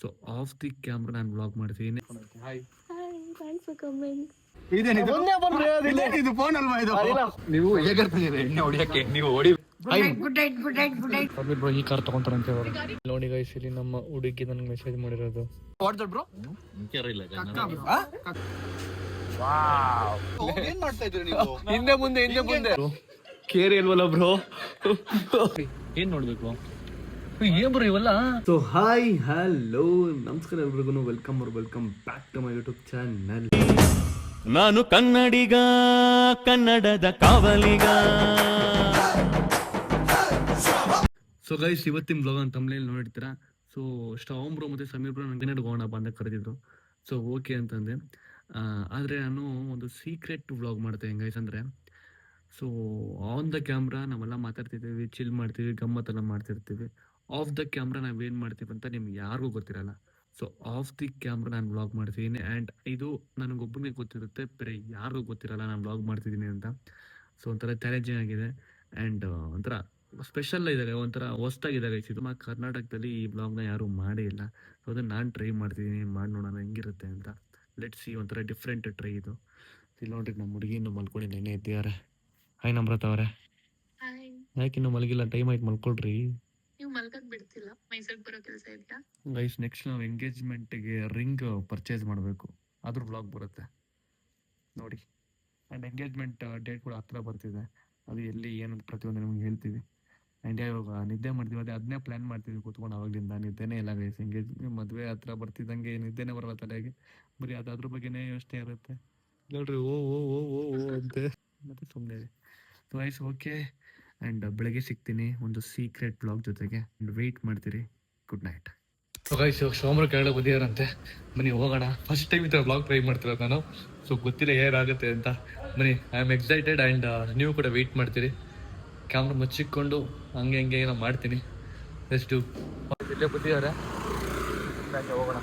So of the camera ನಾನು vlog ಮಾಡ್ತೀನಿ. Hi thanks for coming. ಇದು ಫೋನ್ ಅಲ್ವಾ ಇದು? ನೀವು ಹೇಗಿರ್ತಿದ್ದೀರಿ ಎಣ್ಣೆ ಹೊಡಿಯಕ್ಕೆ? ನೀವು ಹೊಡಿ. ಬ್ರೋ ಈ ಕಾರ್ ತಗೊಂತಾರಂತೆ ಅವರು. ನೋಡಿ ಗೈಸ್, ಇಲ್ಲಿ ನಮ್ಮ ಹುಡುಗಿ ನನಗೆ ಮೆಸೇಜ್ ಮಾಡಿರೋದು. ಏನ್ ಮಾಡ್ತಾ ಇದ್ರಿ ನೀವು? ಹಿಂದೆ ಮುಂದೆ ಕೇರಿ ಅಲ್ವಲ್ಲ ಬ್ರೋ. ಏನ್ ನೋಡ್ಬೇಕು ಏನ್ ಬ್ರೋ ಇವೆಲ್ಲ? ಸೊ ಹಾಯ್ ಹಲೋ ನಮಸ್ಕಾರ ಎಲ್ರಿಗೂ, welcome back to my YouTube channel. ನಾನು ಕನ್ನಡಿಗ, ಕನ್ನಡದ ಕಾವಲಿಗ. ಸೊ ಗೈಸ್, ಇವತ್ತಿನ ಬ್ಲಾಗ್ ಅಂತ ತಮ್ಮನೇಲಿ ನೋಡಿರ್ತೀರಾ. ಸೊ ಶ್ರಾವಣ್ ಬ್ರೋ ಮತ್ತು ಸಮೀರ್ ಬ್ರೋ ನನಗೆ ಹೋಗೋಣ ಬಂದಾಗ ಕರೆದಿದ್ರು. ಸೊ ಓಕೆ ಅಂತಂದೆ. ಆದರೆ ನಾನು ಒಂದು ಸೀಕ್ರೆಟ್ ವ್ಲಾಗ್ ಮಾಡ್ತೇನೆ ಗೈಸ್. ಅಂದರೆ ಸೊ ಆನ್ ದ ಕ್ಯಾಮ್ರಾ ನಾವೆಲ್ಲ ಮಾತಾಡ್ತಿರ್ತೀವಿ, ಚಿಲ್ ಮಾಡ್ತೀವಿ, ಗಮ್ಮತ್ತೆಲ್ಲ ಮಾಡ್ತಿರ್ತೀವಿ. ಆಫ್ ದ ಕ್ಯಾಮ್ರಾ ನಾವೇನು ಮಾಡ್ತೀವಿ ಅಂತ ನಿಮ್ಗೆ ಯಾರಿಗೂ ಗೊತ್ತಿರಲ್ಲ. ಸೊ ಆಫ್ ದಿ ಕ್ಯಾಮ್ರಾ ನಾನು ವ್ಲಾಗ್ ಮಾಡ್ತಿದ್ದೀನಿ. ಆ್ಯಂಡ್ ಇದು ನನಗೊಬ್ಬನಿಗೆ ಗೊತ್ತಿರುತ್ತೆ, ಬೇರೆ ಯಾರಿಗೂ ಗೊತ್ತಿರಲ್ಲ ನಾನು ವ್ಲಾಗ್ ಮಾಡ್ತಿದ್ದೀನಿ ಅಂತ. ಸೊ ಒಂಥರ ಚಾಲೆಂಜಿಂಗ್ ಆಗಿದೆ ಆ್ಯಂಡ್ ಒಂಥರ ಸ್ಪೆಷಲ್ ಇದೆ, ಒಂಥರ ಹೊಸ್ದಾಗಿದೆ ಗೈಸ್. ಇದು ಕರ್ನಾಟಕದಲ್ಲಿ ಈ ವ್ಲಾಗ್ನ ಯಾರೂ ಮಾಡೇ ಇಲ್ಲ. ಸೊ ಅದನ್ನು ನಾನು ಟ್ರೈ ಮಾಡ್ತಿದ್ದೀನಿ, ಮಾಡಿ ನೋಡೋಣ ಹೆಂಗಿರುತ್ತೆ ಅಂತ. ಲೆಟ್ಸ್ ಸಿ, ಒಂಥರ ಡಿಫ್ರೆಂಟ್ ಟ್ರೈ ಇದು. ಇಲ್ಲಿ ನೋಡ್ರಿ, ನಮ್ಮ ಹುಡುಗಿಯನ್ನು ಮಲ್ಕೊಂಡು ನೆನೆ ಎದ್ದಿದ್ದಾರೆ. ಹಾಯ್ ನಮ್ರತ ಅವರೇ. ಯಾಕೆ ಇನ್ನೂ ಮಲಗಿಲ್ಲ? ಟೈಮ್ ಆಯ್ತು, ಮಲ್ಕೊಳ್ರಿ. ನೀವು ಮಲ್ಕಕ್ ಬಿಡ್ತಿಲ್ಲ, ಮೈಸೂರಿಗೆ ಬರೋ ಕೆಲಸ ಇದೆಯಾ ಗೈಸ್? ನೆಕ್ಸ್ಟ್ ನಾವು ಎಂಗೇಜ್ಮೆಂಟ್ಗೆ ರಿಂಗ್ ಪರ್ಚೇಸ್ ಮಾಡಬೇಕು, ಅದ್ರ ವ್ಲಾಗ್ ಬರುತ್ತೆ ನೋಡಿ. ಆ್ಯಂಡ್ ಎಂಗೇಜ್ಮೆಂಟ್ ಡೇಟ್ ಕೂಡ ಹತ್ರ ಬರ್ತಿದೆ. ಅದು ಎಲ್ಲಿ ಏನಂತ ಪ್ರತಿಯೊಂದು ನಿಮ್ಗೆ ಹೇಳ್ತೀವಿ. ಆ್ಯಂಡ್ ಇವಾಗ ನಿದ್ದೆ ಮಾಡ್ತೀವಿ, ಅದನ್ನೇ ಪ್ಲ್ಯಾನ್ ಮಾಡ್ತೀವಿ ಕೂತ್ಕೊಂಡು. ಅವಾಗಲಿಂದ ನಿದ್ದೆನೇ ಇಲ್ಲ ಗೈಸ್. ಮದುವೆ ಹತ್ರ ಬರ್ತಿದ್ದಂಗೆ ನಿದ್ದೆನೇ ಬರಲ್ಲ ತಲೆಗೆ. ಬರೀ ಅದ್ರ ಬಗ್ಗೆನೇ ಯೋಚನೆ ಇರುತ್ತೆ ನೋಡ್ರಿ. ಓ ಓ ಓ ಓ ಓ ಅಂತೆ ಮತ್ತೆ ಸುಮ್ಮನೆ. ಸೊ ಗೈಸ್ ಓಕೆ, ಆ್ಯಂಡ್ ಬೆಳಗ್ಗೆ ಸಿಗ್ತೀನಿ ಒಂದು ಸೀಕ್ರೆಟ್ ಬ್ಲಾಗ್ ಜೊತೆಗೆ. ಆ್ಯಂಡ್ ವೆಯ್ಟ್ ಮಾಡ್ತೀರಿ. Good night. ಸೊ ಗೈಸ್, ಸೋಮವಾರ ಕೆಳಗೆ ಬಂದಿದ್ದಾರಂತೆ. ಬನ್ನಿ ಹೋಗೋಣ. ಫಸ್ಟ್ ಟೈಮ್ ಈ ಥರ ಬ್ಲಾಗ್ ಟ್ರೈ ಮಾಡ್ತಿರೋದು ನಾನು. ಸೊ ಗೊತ್ತಿಲ್ಲ ಏನಾಗುತ್ತೆ ಅಂತ. ಬನ್ನಿ, ಐ ಆಮ್ ಎಕ್ಸೈಟೆಡ್. ಆ್ಯಂಡ್ ನೀವು ಕೂಡ ವೆಯ್ಟ್ ಮಾಡ್ತೀರಿ. ಕ್ಯಾಮ್ರಾ ಮುಚ್ಚಿಕೊಂಡು ಹಂಗೆ ಏನೋ ಮಾಡ್ತೀನಿ. ಎಷ್ಟು ಇಲ್ಲೇ ಬಂದಿದ್ದಾರೆ, ಹೋಗೋಣ.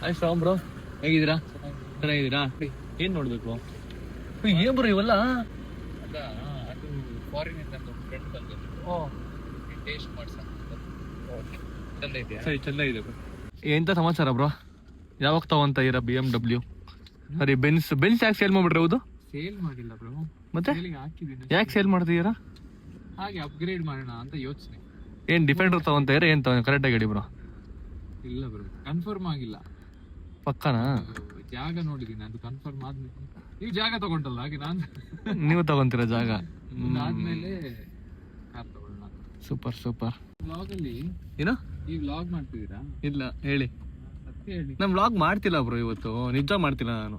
ಆಯ್ ಶ್ರಾವಣ್ ಬ್ರೋ, ಹೇಗಿದ್ದೀರಾ? ಚೆನ್ನಾಗಿದ್ದೀರಾ? ಏನು ನೋಡಬೇಕು? ಏನು ಬ್ರೋ ಇವೆಲ್ಲ? ಸರಿ, ಚೆನ್ನಾಗಿದೆ. ಎಂತ ಸಮಾಚಾರ ಬ್ರೋ? ಯಾವಾಗ ತಗೊಂತ ಇರ BMW? ಸರಿ, ಬೆನ್ಸ್ ಯಾಕೆ ಸೇಲ್ ಮಾಡ್ಬಿಟ್ರೆ? ಹೌದು, ಸೇಲ್ ಮಾಡಿಲ್ಲ ಬ್ರೋ. ಮತ್ತೆ ಹಾಕಿದ್ದೀನಿ. ಯಾಕೆ ಸೇಲ್ ಮಾಡ್ತಿದ್ದೀರಾ? ಹಾಗೆ ಅಪ್ಗ್ರೇಡ್ ಮಾಡೋಣ ಅಂತ ಯೋಚನೆ. ಏನ್ ಡಿಫೆಂಡರ್ ತಗೊಂತ ಇರ? ಏನ್ ಕರೆಕ್ಟಾಗಿ ಹೇಳಿ ಬ್ರೋ. ಇಲ್ಲ ಬ್ರೋ, ಕನ್ಫರ್ಮ್ ಆಗಿಲ್ಲ. ಪಕ್ಕನಾ? ಜಾಗ ನೋಡಿದೀನಿ, ಅದು ಕನ್ಫರ್ಮ್ ಆದ್ಮೇಲೆ. ನೀವು ಜಾಗ ತಗೊಂಡಲ್ಲ, ಹಾಗೆ ನಾನು ನೀವು ತಗೊಂತೀರ ಜಾಗ? ಆದ್ಮೇಲೆ ಕಾರ್ ತಗೊಳ್ಳೋಣ. ಸೂಪರ್. ವ್ಲಾಗ್ ಅಲ್ಲಿ ಏನು ಈ ವ್ಲಾಗ್ ಮಾಡ್ತಿದ್ದೀರಾ? ಇಲ್ಲ ಹೇಳಿ. ಸತ್ಯ ಹೇಳಿ. ನಾನು ವ್ಲಾಗ್ ಮಾಡ್ತಿಲ್ಲ ಬ್ರೋ ಇವತ್ತು, ನಿಜ ಮಾಡ್ತಿಲ್ಲ ನಾನು.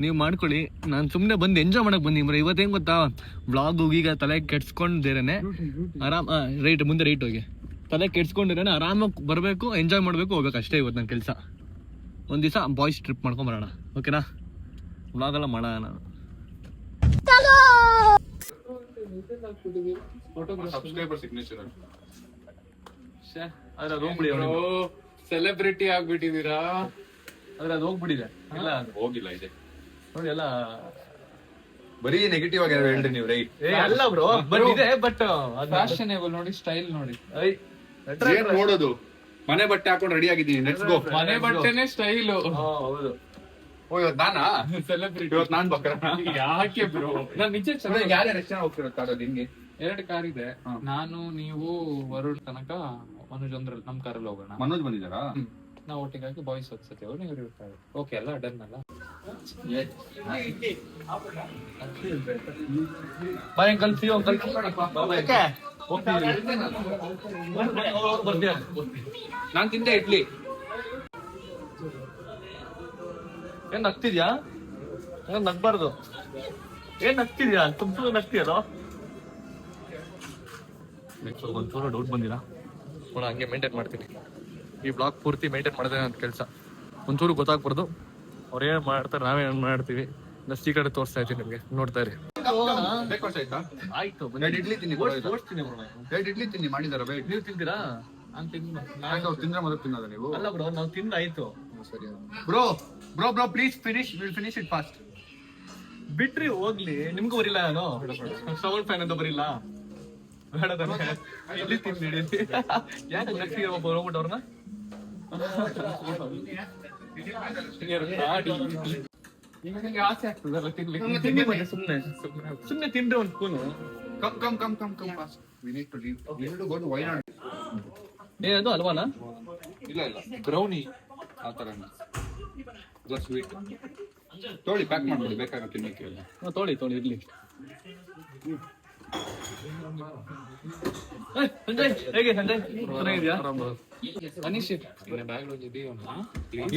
ನೀವು ಮಾಡ್ಕೊಳ್ಳಿ, ನಾನು ಸುಮ್ಮನೆ ಬಂದು ಎಂಜಾಯ್ ಮಾಡಕ್ ಬಂದಿ ಬ್ರೋ. ಇವತ್ತೇನು ಗೊತ್ತಾ, ವ್ಲಾಗ್ ಈಗ ತಲೆ ಕೆಡ್ಸ್ಕೊಂಡಿರೇನೆ ಆರಾಮ್. ರೈಟ್, ಮುಂದೆ ರೈಟ್ ಹೋಗಿ. ತಲೆ ಕೆಡ್ಸ್ಕೊಂಡಿರೇನೆ ಆರಾಮಾಗಿ ಬರಬೇಕು, ಎಂಜಾಯ್ ಮಾಡಬೇಕು, ಹೋಗ್ಬೇಕು ಅಷ್ಟೇ ಇವತ್ತು ನನ್ನ ಕೆಲಸ. ಒಂದು ದಿವಸ ಬಾಯ್ಸ್ ಟ್ರಿಪ್ ಮಾಡ್ಕೊಂಡ್ ಬರೋಣ, ಓಕೆನಾ? ವ್ಲಾಗ್ ಎಲ್ಲ ಮಾಡೋಣ ನಾನು. ಸೆಲೆಬ್ರಿಟಿ ಆಗ್ಬಿಟ್ಟಿದೀರಾ? ಆದ್ರೆ ಅದು ಹೋಗ್ಬಿಟ್ಟಿದೆ. ಇಲ್ಲ, ಅದು ಹೋಗಿಲ್ಲ ಇದೆ ನೋಡಿ ಎಲ್ಲ. ಬರೀ ನೆಗೆಟಿವ್ ಆಗಿ ಹೇಳ್ರಿ ನೀವು. ರೈಟ್ ಅಲ್ಲ ಬ್ರೋ, ಬಟ್ ಇದೆ, ಬಟ್ ಫ್ಯಾಷನೇಬಲ್ ನೋಡಿ, ಸ್ಟೈಲ್ ನೋಡಿ. ಏನ್ ನೋಡೋದು? ಮನೆ ಬಟ್ಟೆ ಹಾಕೊಂಡು ರೆಡಿ ಆಗಿದ್ದೀನಿ, ಲೆಟ್ಸ್ ಗೋ. ಮನೆ ಬಟ್ಟೆನೆ ಸ್ಟೈಲು. ಹೌದು. ಓ, ಇವತ್ತು ನಾನಾ ಸೆಲೆಬ್ರಿಟಿ? ಇವತ್ತು ನಾನ್ ಬಕ್ರ. ಯಾಕೆ ಬ್ರೋ? ನಾನ್ ನಿಜ ಚೆನ್ನಾಗಿ. ಯಾರ್ಯಾರು ಎಷ್ಟು ಜನ ಹೋಗ್ತಿರೋ ಕಾರಲ್ಲಿ? ನಿಮ್ಗೆ 2 ಕಾರ್ ಇದೆ. ನಾನು, ನೀವು, ವರುಣ್ ತನಕ ಮನೋಜ್ ಒಂದ್ರಲ್ಲಿ ನಮ್ ಕಾರಲ್ಲಿ ಹೋಗೋಣ. ಮನೋಜ್ ಬಂದಿದ್ದಾರಾ? ನಾವು ಒಟ್ಟಿಗೆ ಹಾಕಿ ಬಾಯ್ಸ್ ಹೋಗ್ಸತಿ ಅವ್ರು, ನೀವು ಇರ್ತಾರೆ. ಓಕೆ ಅಲ್ಲ, ಡನ್ ಅಲ್ಲ? Bye uncle, see you uncle. ನಾನ್ ತಿಂದೆ ಇಡ್ಲಿ. ಏನ್ ನಗ್ತಿದ್ಯಾ? ನಗ್ಬಾರ್ದು. ಏನ್ ನಗ್ತಿದ್ಯಾ? ತುಂಬ ನಗ್ತಿಯಲ್ಲ. ಒಂಚೂರು ಡೌಟ್ ಬಂದಿಲ್ಲ ನೋಡ, ಹಂಗೆ ಮೇಂಟೈನ್ ಮಾಡ್ತೀನಿ. ಈ ಬ್ಲಾಗ್ ಪೂರ್ತಿ ಮೇಂಟೈನ್ ಮಾಡೋದೇ ನನ್ನ ಕೆಲಸ. ಒಂಚೂರು ಗೊತ್ತಾಗ್ಬಾರ್ದು ಅವ್ರೇನು ಮಾಡ್ತಾರೆ, ನಾವೇನು ಮಾಡ್ತೀವಿ. ಈ ಕಡೆ ತೋರಿಸ್ತಾ ಇದ್ದೀನಿ ನಿಮಗೆ, ನೋಡ್ತಾ ಇರಿ. ಬ್ರೇಕ್ಫಾಸ್ಟ್ ಆಯ್ತಾ? ಆಯ್ತು, ಎರಡು ಇಡ್ಲಿ ತಿನ್ನಿ. ತೋರಿಸ್ತೀನಿ ಬ್ರೋ. 2 ಇಡ್ಲಿ ತಿನ್ನಿ ಮಾಡಿದಾರ. ನೀವು ತಿಂತೀರಾ? ನಾನು ತಿಂದ್ರೆ ಮೊದಲು ತಿನ್ನೋದ ನೀವು? ಅಲ್ಲ ಬ್ರೋ, ನಾವು ತಿಂದಾಯ್ತು. ಸರಿ bro please finish it fast. ಬಿಟ್ರಿ ಹೋಗ್ಲಿ, ನಿಮ್ಗೂ ಬರಿಲ್ಲ ನಾನು. ಶ್ರವಣ್ ಫ್ಯಾನ್ ಅಂತ ಬರಿಲ್ಲ. ಬೇಡ ತಾನೆ, ಇಲ್ಲಿ ತಿಂದಿಡಿ. ಯಾಕೆ ನಗ್ತೀರ? ಒಬ್ಬ ಹೋಗ್ಬಿಟ್ಟು ಅವ್ರನ್ನ ಈಗ ನಿಂಗೆ ಆಸೆ ಆಗ್ತದಲ್ಲ ತಿನ್ಲಿಕ್ಕೆ. ತಿನ್ನಿ ಮತ್ತೆ ಸುಮ್ಮನೆ ತಿಂದ್ರೆ ಒಂದು spoon. Come fast. We need to leave. We need to go to Wayanad. ಏನದು ಅಲ್ವಾನಾ? ಇಲ್ಲ ಬ್ರೌನಿ ಆ ತರ ಸ್ವೀಟ್ ತೊಳಿ ಪ್ಯಾಕ್ ಮಾಡ್ಕೊಳ್ಳಿ ಬೇಕಾದ್ರೆ ತಿನ್ನಕ್ಕೆ. ತೊಳಿ ಇರ್ಲಿ. ಸಂಜಯ್ ಹೇಗೆ ಸಂಜಯ್ ಚೆನ್ನಾಗಿದ್ಯಾ? ಅನಿಶ್ ಬ್ಯಾಂಗ್ಳೂರ್ ಇದೀವಮ್ಮ.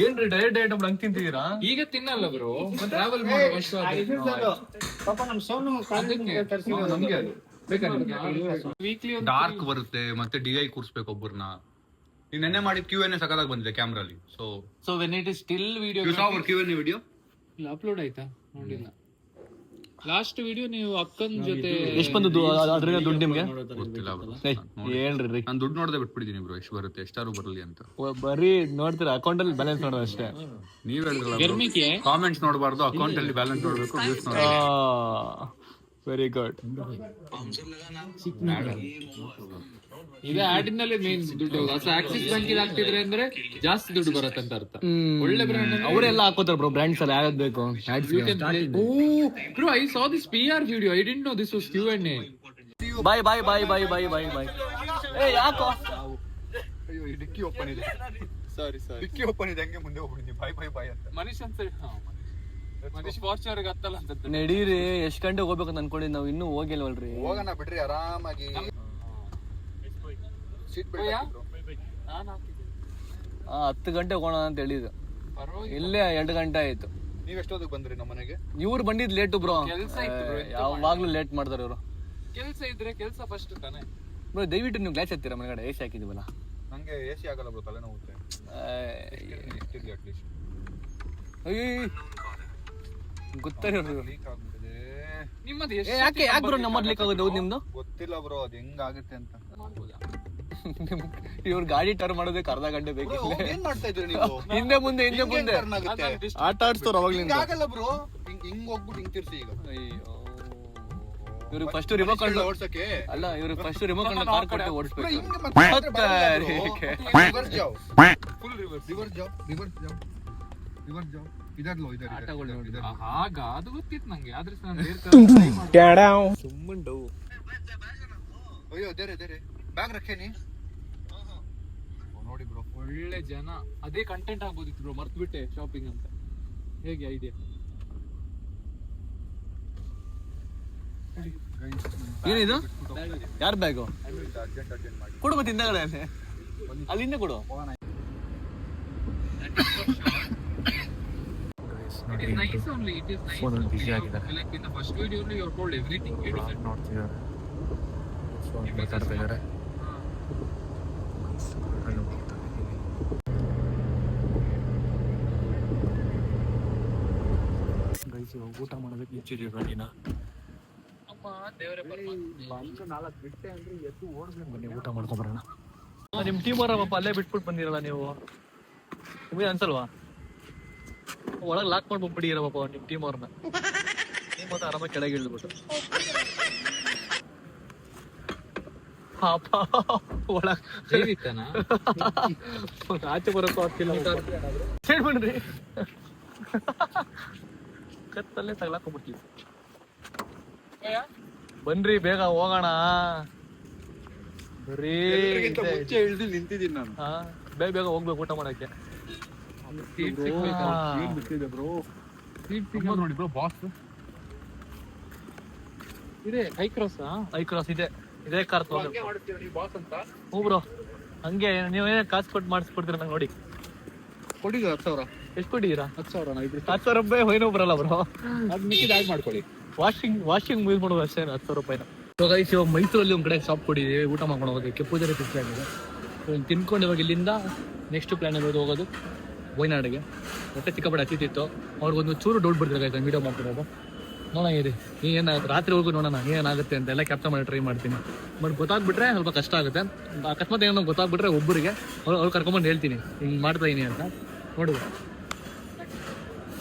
ಏನ್ರಿ ಡಯಟ್ ಹಂಗ್ ತಿಂತಿದ್ದೀರಾ? ಈಗ ತಿನ್ನಲ್ಲ ಬ್ರೋ, ಟ್ರಾವೆಲ್ ಮಾಡುವಷ್ಟು ನಮ್ಗೆ ವೀಕ್ಲಿ ಡಾರ್ಕ್ ಬರುತ್ತೆ ಮತ್ತೆ DI ಕೂರ್ಸ್ಬೇಕು ಒಬ್ಬರನ್ನ. ನೀನ್ ನೆನ್ನೆ ಮಾಡಿದ Q&A ಸಕಲಾಗಿ ಬಂದಿದೆ ಕ್ಯಾಮ್ರಾಲಿ. So when it is still video you saw our Q&A video upload ಆಯ್ತಾ? ನೋಡಿಲ್ಲ. ಲಾಸ್ಟ್ ವಿಡಿಯೋ ನೀವು ಅಕ್ಕನ ಜೊತೆ ಎಷ್ಟು ಬಂದದ್ದು ಅದ್ರಿಂದ ದುಡ್ಡು ನಿಮ್ಗೆ? ಗೊತ್ತಿಲ್ಲ ಬ್ರೋ, ಹೇಳ್ರಿ. ನಾನು ದುಡ್ಡು ನೋಡದೆ ಬಿಟ್ಬಿಟ್ಟಿದ್ದೀನಿ ಬ್ರೋ, ಎಷ್ಟು ಬರುತ್ತೆ ಎಷ್ಟಾರು ಬರಲಿ ಅಂತ. ಬರೀ ನೋಡ್ತೀರಾ ಅಕೌಂಟ್ ಅಲ್ಲಿ ಬ್ಯಾಲೆನ್ಸ್ ನೋಡೋದು ಅಷ್ಟೇ. ನೀವ್ ಹೇಳಿದ್ರಲ್ಲ ಗರ್ಮಿಕೆ ಕಾಮೆಂಟ್ಸ್ ನೋಡಬಾರ್ದು, ಅಕೌಂಟ್ ಅಲ್ಲಿ ಬ್ಯಾಲೆನ್ಸ್ ನೋಡ್ಬೇಕು, ವ್ಯೂಸ್ ನೋಡ್ಬೇಕು. Very good. ಈಗ ಆಡಿನಲ್ಲಿ ಮೇನ್ ದುಡ್ಡು ಆಕ್ಸಿಸ್ ಬ್ಯಾಂಕ್ ಹಾಕ್ತಿದ್ರೆ ಅಂದ್ರೆ ಜಾಸ್ತಿ ದುಡ್ಡು ಬರುತ್ತೆ ಅಂತ ಅರ್ಥ. ಒಳ್ಳೆ ಬ್ರ್ಯಾಂಡ್ ಅವರೆಲ್ಲ ಹಾಕೋತಾರ ಬ್ರೋ, ಬ್ರ್ಯಾಂಡ್ಸ್ ಎಲ್ಲ ಯಾವ್ದು ಬೇಕು. Bro I saw this PR video, I didn't know this was Q&A. ಬಾಯ್ ಏ ಯಾಕೋ ಅಯ್ಯೋ ಈ ಡಿಕ್ಕಿ ಓಪನ್ ಇದೆ, ಸಾರಿ ಡಿಕ್ಕಿ ಓಪನ್ ಇದೆ, ಹಂಗೆ ಮುಂದೆ ಹೋಗ್ಬಿಡಿ. ಬಾಯ್ ಅಂತ ಮನೀಶ್ ಫಾರ್ಚುನರ್ಗೆ ಹತ್ತಲ್ಲ ಅಂತ ನಡೀರಿ. ಎಷ್ಟ್ ಗಂಟೆಗೆ ಹೋಗ್ಬೇಕಂತ ಅನ್ಕೊಂಡಿದ್ ನಾವು ಇನ್ನೂ ಹೋಗಿಲ್ವಲ್ರಿ. ಹೋಗೋಣ ಬಿಡ್ರಿ ಆರಾಮಾಗಿ. ಸೀಟ್ ಬೆಲ್ಟ್ 10 ಗಂಟೆ ಹೋಗೋಣ ಅಂತ ಹೇಳಿದ್ದು, ಇಲ್ಲೇ 2 ಗಂಟೆ ಆಯ್ತು. ನೀವ್ ಎಷ್ಟೊತ್ತಿಗೆ ಬಂದ್ರಿ ನಮ್ಮ ಮನೆಗೆ? ಇವ್ರು ಬಂದಿದ್ ಲೇಟು ಬ್ರೋ, ಕೆಲ್ಸ ಇತ್ತು bro, ಯಾವಾಗ್ಲೂ ಲೇಟ್ ಮಾಡ್ತಾರೆ ಇವರು. ಕೆಲ್ಸ ಇದ್ರೆ ಕೆಲ್ಸ ಫಸ್ಟ್ ತಾನೆ ಬ್ರೋ. ದಯವಿಟ್ಟು ನೀವು ಗ್ಲಾಸ್ ಎತ್ತೀರಾ ಮನೆಗಡೆ? AC ಹಾಕಿದೀವಲ್ಲ. ನಂಗೆ AC ಆಗಲ್ಲ ಬ್ರೋ, ತಲೆನೋವುತ್ತೆ. ಅಟ್ಲೀಸ್ಟ್ ಗೊತ್ತಾರ ಲೀಕ್ ಆಗ್ಬಿಟ್ಟಿದೆ. ನಿಮ್ಮದು ಯಾಕೆ ಬ್ರೋ ನಮ್ಮದ್ ಲೀಕ್ ಆಗೋದು? ಹೌದು ನಿಮ್ದು ಗೊತ್ತಿಲ್ಲ ಬ್ರೋ, ಅದು ಹೆಂಗಾಗುತ್ತೆ ಅಂತ. ಇವ್ರು ಗಾಡಿ ಟರ್ನ್ ಮಾಡೋದಕ್ಕೆ ಅರ್ಧ ಗಂಟೆ ಬೇಕು. ಏನ್ ಮಾಡ್ತಾ ಇದ್ರಿ ನೀವು? ಹಿಂದೆ ಮುಂದೆ ಆಟ ಆಡ್ಸ್ತಾರ ಅವಾಗ್ಲಿಂದ. ಆಗಲ್ಲ ಬ್ರೋ, ಹಿಂಗ್ ಹೋಗ್ಬಿಟ್ಟು ಹಿಂಗ್ ತಿರ್ಸಿ. ಈಗ ಇವ್ರಿಗೆ ಫಸ್ಟ್ ರಿಮೋಟ್ ಕಂಟ್ರೋಲ್ ಓಡ್ಸಕ್ಕೆ ಅಲ್ಲ, ಇವ್ರಿಗೆ ಫಸ್ಟ್ ರಿಮೋಟ್ ಕಂಟ್ರೋಲ್ ಕಾರ್ ಕೊಟ್ಟು ಓಡಿಸ್ಬೇಕು. ರಿವರ್ಸ್ ಜಾವ್, ಫುಲ್ ರಿವರ್ಸ್ ಜಾವ್. ಇದರ್ ಆಗ ಅದು ಗೊತ್ತಿತ್ತು ನಂಗೆ, ಆದ್ರೆ ಸುಮ್ಮಂಡು. ಅಯ್ಯೋ ದೇರೆ ಬ್ಯಾಗ್ ರಖೇನಿ ನೋಡಿ ಬ್ರೋ. ಒಳ್ಳೆ ಜನ, ಅದೇ ಕಂಟೆಂಟ್ ಆಗ್ಬೋದಿತ್ತು ಬ್ರೋ, ಮರ್ತು ಬಿಟ್ಟೆ ಶಾಪಿಂಗ್ ಅಂತ. ಹೇಗೆ ಐಡಿಯಾ? ಏನಿದು? ಯಾರ ಬ್ಯಾಗು? ಅರ್ಜೆಂಟ್ ಮಾಡಿ ಕೊಡು ಮತ್ತೆ ಹಿಂದಗಡೆ ಅಲ್ಲಿಂದ ಕೊಡು. It is nice only, it is nice. Phone busy ಆಗಿದ್ದಾರೆ. Like in the first video only you have told everything. ನೋಡ್ತಿದ್ದಾರೆ, ಮಾತಾಡ್ತಾ ಇದ್ದಾರೆ. ಊಟ ಮಾಡೋದಕ್ಕೆ ಮುಚ್ಚಿದೀವಿ ಗಾಡಿನ. ಬನ್ನಿ ಊಟ ಮಾಡ್ಕೊಂಬರೋಣ. ನಿಮ್ ಟೀಮ್ ಅವರಪ್ಪ ಅಲ್ಲೇ ಬಿಟ್ಬಿಟ್ಟು ಬಂದಿರಲ್ಲ ನೀವು, ನಿಮಗೆ ಅನ್ಸಲ್ವಾ? ಒಳಗೆ ಲಾಕ್ ಮಾಡಿ ಬಂದ್ಬಿಡಿ ಇರಪ್ಪ ನಿಮ್ ಟೀಮ್ ಅವ್ರನ್ನ. ನೀವು ಮತ್ತೆ ಆರಾಮಾಗಿ ಕೆಳಗೆ ಇಳ್ಬಿಟ್ಟು ಆಚೆ ಬರೋಕ್ಕೂ ಆಗ್ತಿಲ್ಲ. ಹೇಳ್ಬಿಡ್ರಿ, ಕತ್ತಲ್ಲೇ ತಗ್ಲಾಕೊಂಡ್ಬಿಡ್ತೀವಿ. ಬನ್ರಿ ಬೇಗ ಹೋಗೋಣ. ಬರೀ ನಿಂತಿದ್ದೀನಿ ನಾನು. ಬೇಗ ಹೋಗ್ಬೇಕು ಊಟ ಮಾಡಕ್ಕೆ. ನೋಡಿ ಬ್ರೋ, ಬಾಸ್ ಇದೆ. ಹೈ ಕ್ರಾಸ್ ಇದೆ, ಇದೇ ಕಾರ್ ಬಾಸ್ ಅಂತ. ಹ್ಞೂ ಬ್ರೋ, ಹಂಗೆ ನೀವೇನೇ ಕಾಸು ಕೊಟ್ಟು ಮಾಡಿಸ್ಕೊಡ್ತೀರ ನಂಗೆ ನೋಡಿ. ಕೊಟ್ಟಿದ್ದು 10,000. ಎಷ್ಟು ಕೊಟ್ಟಿದ್ದೀರಾ? 10,000. 10,000 ರೂಪಾಯಿ ಹೊಯ್ನೂ ಬರಲ್ಲ ಬ್ರೋ. ಅದು ಮಿಕ್ಕಿದ ಆಡ್ ಮಾಡ್ಕೊಳ್ಳಿ. ವಾಷಿಂಗ್ ಯೂಸ್ ಮಾಡೋದು ಅಷ್ಟೇ 10,000 ರೂಪಾಯಿನ. ಇವಾಗ ಮೈಸೂರಲ್ಲಿ ಒಂದು ಕಡೆ ಶಾಪ್ ಕೊಟ್ಟಿದ್ದೀವಿ ಊಟ ಮಾಡ್ಕೊಂಡು ಹೋಗೋದಕ್ಕೆ. ಪೂಜಾರಿ ಫಿಕ್ಸ್ ಆಗಿದೆ. ತಿನ್ಕೊಂಡು ಇವಾಗ ಇಲ್ಲಿಂದ ನೆಕ್ಸ್ಟ್ ಪ್ಲಾನ್ ಇರೋದು ಹೋಗೋದು ವಯನಾಡಿಗೆ. ಮತ್ತೆ ಚಿಕ್ಕಪಡೆ ಹತ್ತಿತ್ತು, ಅವ್ರಿಗೊಂದು ಚೂರು ಡೌಟ್ ಬರ್ತಿರ್ಬೇಕು ವೀಡಿಯೋ ಮಾಡ್ತಿರೋದು. ನೋಡೋಣ ಇರಿ ಏನಾಗುತ್ತೆ, ರಾತ್ರಿವರೆಗೂ ನೋಡೋಣ ಏನಾಗುತ್ತೆ ಅಂತ ಎಲ್ಲ ಕ್ಯಾಪ್ಚರ್ ಮಾಡಿ ಟ್ರೈ ಮಾಡ್ತೀನಿ. ಬಟ್ ಗೊತ್ತಾಗ್ಬಿಟ್ರೆ ಸ್ವಲ್ಪ ಕಷ್ಟ ಆಗುತ್ತೆ. ಅಕಸ್ಮಾತ್ ಏನೋ ಗೊತ್ತಾಗ್ಬಿಟ್ರೆ ಒಬ್ಬರಿಗೆ ಅವ್ರು ಕರ್ಕೊಂಬಂದು ಹೇಳ್ತೀನಿ ಹಿಂಗೆ ಮಾಡ್ತಾ ಇದೀನಿ ಅಂತ. ನೋಡುವ,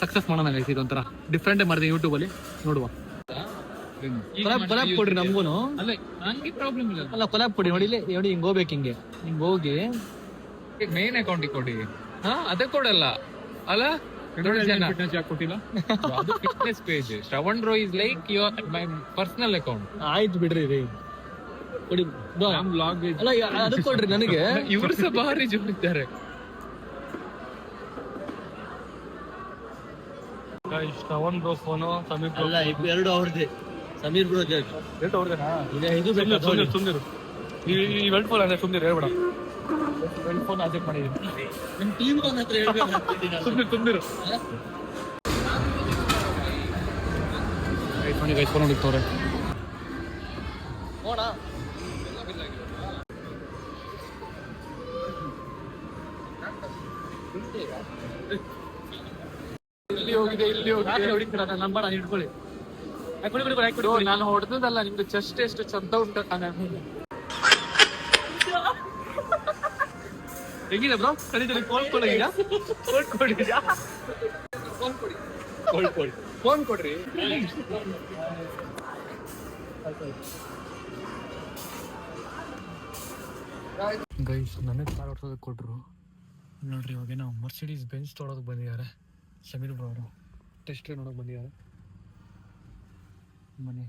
ಸಕ್ಸಸ್ ಮಾಡೋಣ ಗೈಸ್. ಇದೊಂಥರ ಡಿಫ್ರೆಂಟೇ ಮಾಡ್ತೀನಿ ಯೂಟ್ಯೂಬಲ್ಲಿ, ನೋಡುವ. ಕೊಲಾಬ್ ಕೊಡ್ರಿ ನಮ್ಗೂನು. ಅಲ್ಲ ನಂಗೆ ಪ್ರಾಬ್ಲಮ್ ಇಲ್ಲ. ಅಲ್ಲ ಕೊಲಾಬ್ ಕೊಡಿ ನೋಡಿ, ನೋಡಿ ಹಿಂಗೆ ಹೋಗ್ಬೇಕು, ಹಿಂಗೆ ಹೋಗಿ ಮೇನ್ ಅಕೌಂಟ್ ಕೊಡಿ. ಹಾ ಅದೇ ಕೊಡಲ್ಲ ಅಲ್ಲ ಕೊಟ್ಟಿಲ್ಲ. ಅದು ಫಿಟ್ನೆಸ್ ಪೇಜ್. ಶ್ರವಣ್ ರೋ is like your my personal account. ಆಯ್ತು ಬಿಡ್ರಿ ರೀ ಕೊಡಿ. ಅಲ್ಲ ಅದು ಕೊಡ್ರಿ ನನಗೆ. ಇವ್ರು ಸಹ ಭಾರಿ ಜೋರಿದ್ದಾರೆ. ಶ್ರವಣ್ ಬ್ರೋ ಫೋನು, ಸಮೀರ್ ಅಲ್ಲ ಎರಡು ಅವ್ರದ್ದೇ. ಸಮೀರ್ ಬ್ರೋ ರೇಟ್ ಅವ್ರದೇನಾ? ಇದು ಬೇಕು. ಸುಮ್ನಿರು ಈ ವೆಲ್ಟ್ ಫೋನ್ ಅಂದ್ರೆ ಸುಮ್ನಿರು ಹೇಳ್ಬೇಡ. ವೆಲ್ಟ್ ಫೋನ್ ಅಜೆಕ್ಟ್ ಮಾಡಿದ್ದೀನಿ. ನಿಮ್ ಟೀಮ್ ಹತ್ರ ಹೇಳ್ಬೇಕು. ಸುಮ್ನಿರು ಐಫೋನಿಗೆ ಐಫೋನ್ ಹೊಡಿತವ್ರೆ. ಇಲ್ಲಿ ಹೋಗಿದೆ ಇಲ್ಲಿ ಹೋಗಿದೆ. ನಂಬರ್ ಹಿಡ್ಕೊಳ್ಳಿ. ನಾನು ಹೊಡೆದಲ್ಲ, ನಿಮ್ದು ಚೆಸ್ಟ್ ಎಷ್ಟು ಚಂದ ಉಂಟು. ಹೆಂಗಿದೆ ಬ್ರೋ? ಕಡಿತಲ್ಲಿ ಫೋನ್ ಕೊಡಿ. ಈಗ ಫೋನ್ ಕೊಡಿ. ಫೋನ್ ಕೊಡ್ರಿ. ಗೈಸ್ ನನಗೆ ಕಾರ್ ಓಡಿಸೋದಕ್ಕೆ ಕೊಟ್ಟರು ನೋಡ್ರಿ. ಇವಾಗ ನಾವು ಮರ್ಸಿಡೀಸ್ ಬೆಂಚ್ ತೊಗೊಳೋದಕ್ಕೆ ಬಂದಿದ್ದಾರೆ. ಸಮೀರ್ ಬ್ರೋ ಅವರು ಟೆಸ್ಟ್ ನೋಡೋಕೆ ಬಂದಿದ್ದಾರೆ. ಮನೆ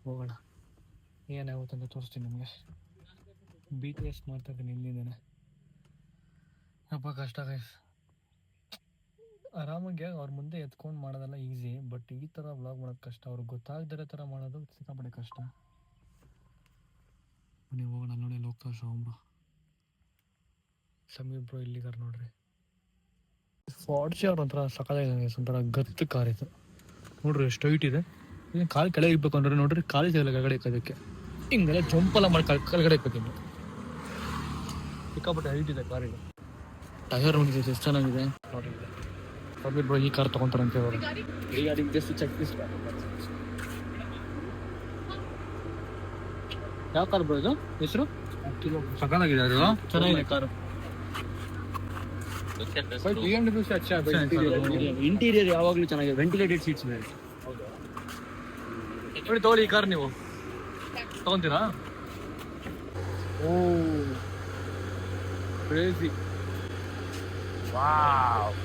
ಹೋಗೋಣ, ಏನಾಗುತ್ತೆ ಅಂತ ತೋರಿಸ್ತೀನಿ ನಿಮಗೆ. BTS ಮಾಡ್ತಾ ಇದ್ದೀನಿ ಹಿಂದಿಂದೇನೆ. ಅಪ್ಪ ಕಷ್ಟ ಗೈಸ್. ಆರಾಮಾಗಿ ಅವ್ರ ಮುಂದೆ ಎತ್ಕೊಂಡು ಮಾಡೋದೆಲ್ಲ ಈಸಿ, ಬಟ್ ಈ ಥರ ವ್ಲಾಗ್ ಮಾಡೋದು ಕಷ್ಟ. ಅವ್ರಿಗೆ ಗೊತ್ತಾಗ್ದಿರೋ ಥರ ಮಾಡೋದು ಸಿಕ್ಕಾಪಟ್ಟೆ ಕಷ್ಟ. ನೀವು ಹೋಗೋಣ. ನೋಡಿ ಅಲ್ಲಿ ಹೋಗ್ತಾರೆ ಶ್ರವಣ್ ಬ್ರೋ, ಸಮೀರ್ ಬ್ರೋ ಇಲ್ಲಿಗಾರ ನೋಡ್ರಿ. ಫಾರ್ಚಿ ಅವ್ರ ಒಂಥರ ಸಕಾಲಾಗಿದೆ. ಒಂಥರ ಗತ್ತು ಕಾರ್ ಇದು ನೋಡ್ರಿ, ಎಷ್ಟು ಹೈಟ್ ಇದೆ. ಏನು ಕಾಲು ಕೆಳಗೆ ಇಕ್ಬೇಕು ಅಂದ್ರೆ ನೋಡ್ರಿ, ಕಾಲು ಸಿಗಲ್ಲ ಕೆಳಗಡೆ ಇಕ್ಕೋದಕ್ಕೆ. ಹಿಂಗೆಲ್ಲ ಜಂಪೆಲ್ಲ ಮಾಡಿ ಕೆಳಗಡೆ ಇಕ್ಬೇಕು. ಇನ್ನು ಸಿಕ್ಕಾಪಟ್ಟೆ ಹೈಟ್ ಇದೆ ಕಾರಿಗೆ. ಟೈರ್ ನೋಡಿದೆ ಎಷ್ಟು ಚೆನ್ನಾಗಿದೆ ನೋಡ್ರಿ. ಸಮೀರ್ ಬ್ರೋ ಈ ಕಾರ್ ತೊಗೊತಾರಂತೆ ಅವರು. ಈ ಗಾಡಿಗೆ ಜಸ್ಟ್ ಚೆಕ್ ದಿಸ್. ಯಾವ ಕಾರ್ ಬ್ರೋ ಇದು? ಹೆಸರು ಸಕಾಲಾಗಿದೆ ಅದು. ಚೆನ್ನಾಗಿದೆ ಕಾರು. ಇಂಟೀರಿಯರ್ ಯಾವಾಗ್ಲೂ ಚೆನ್ನಾಗಿದೆ. ವೆಂಟಿಲೇಟೆಡ್ ಸೀಟ್ಸ್ ಬೇರೆ. ನೋಡಿ ತಗೊಳ್ಳಿ ಈ ಕಾರ್. ನೀವು ತಗೊಂತೀರಾ? Oh crazy. ವಾವ್.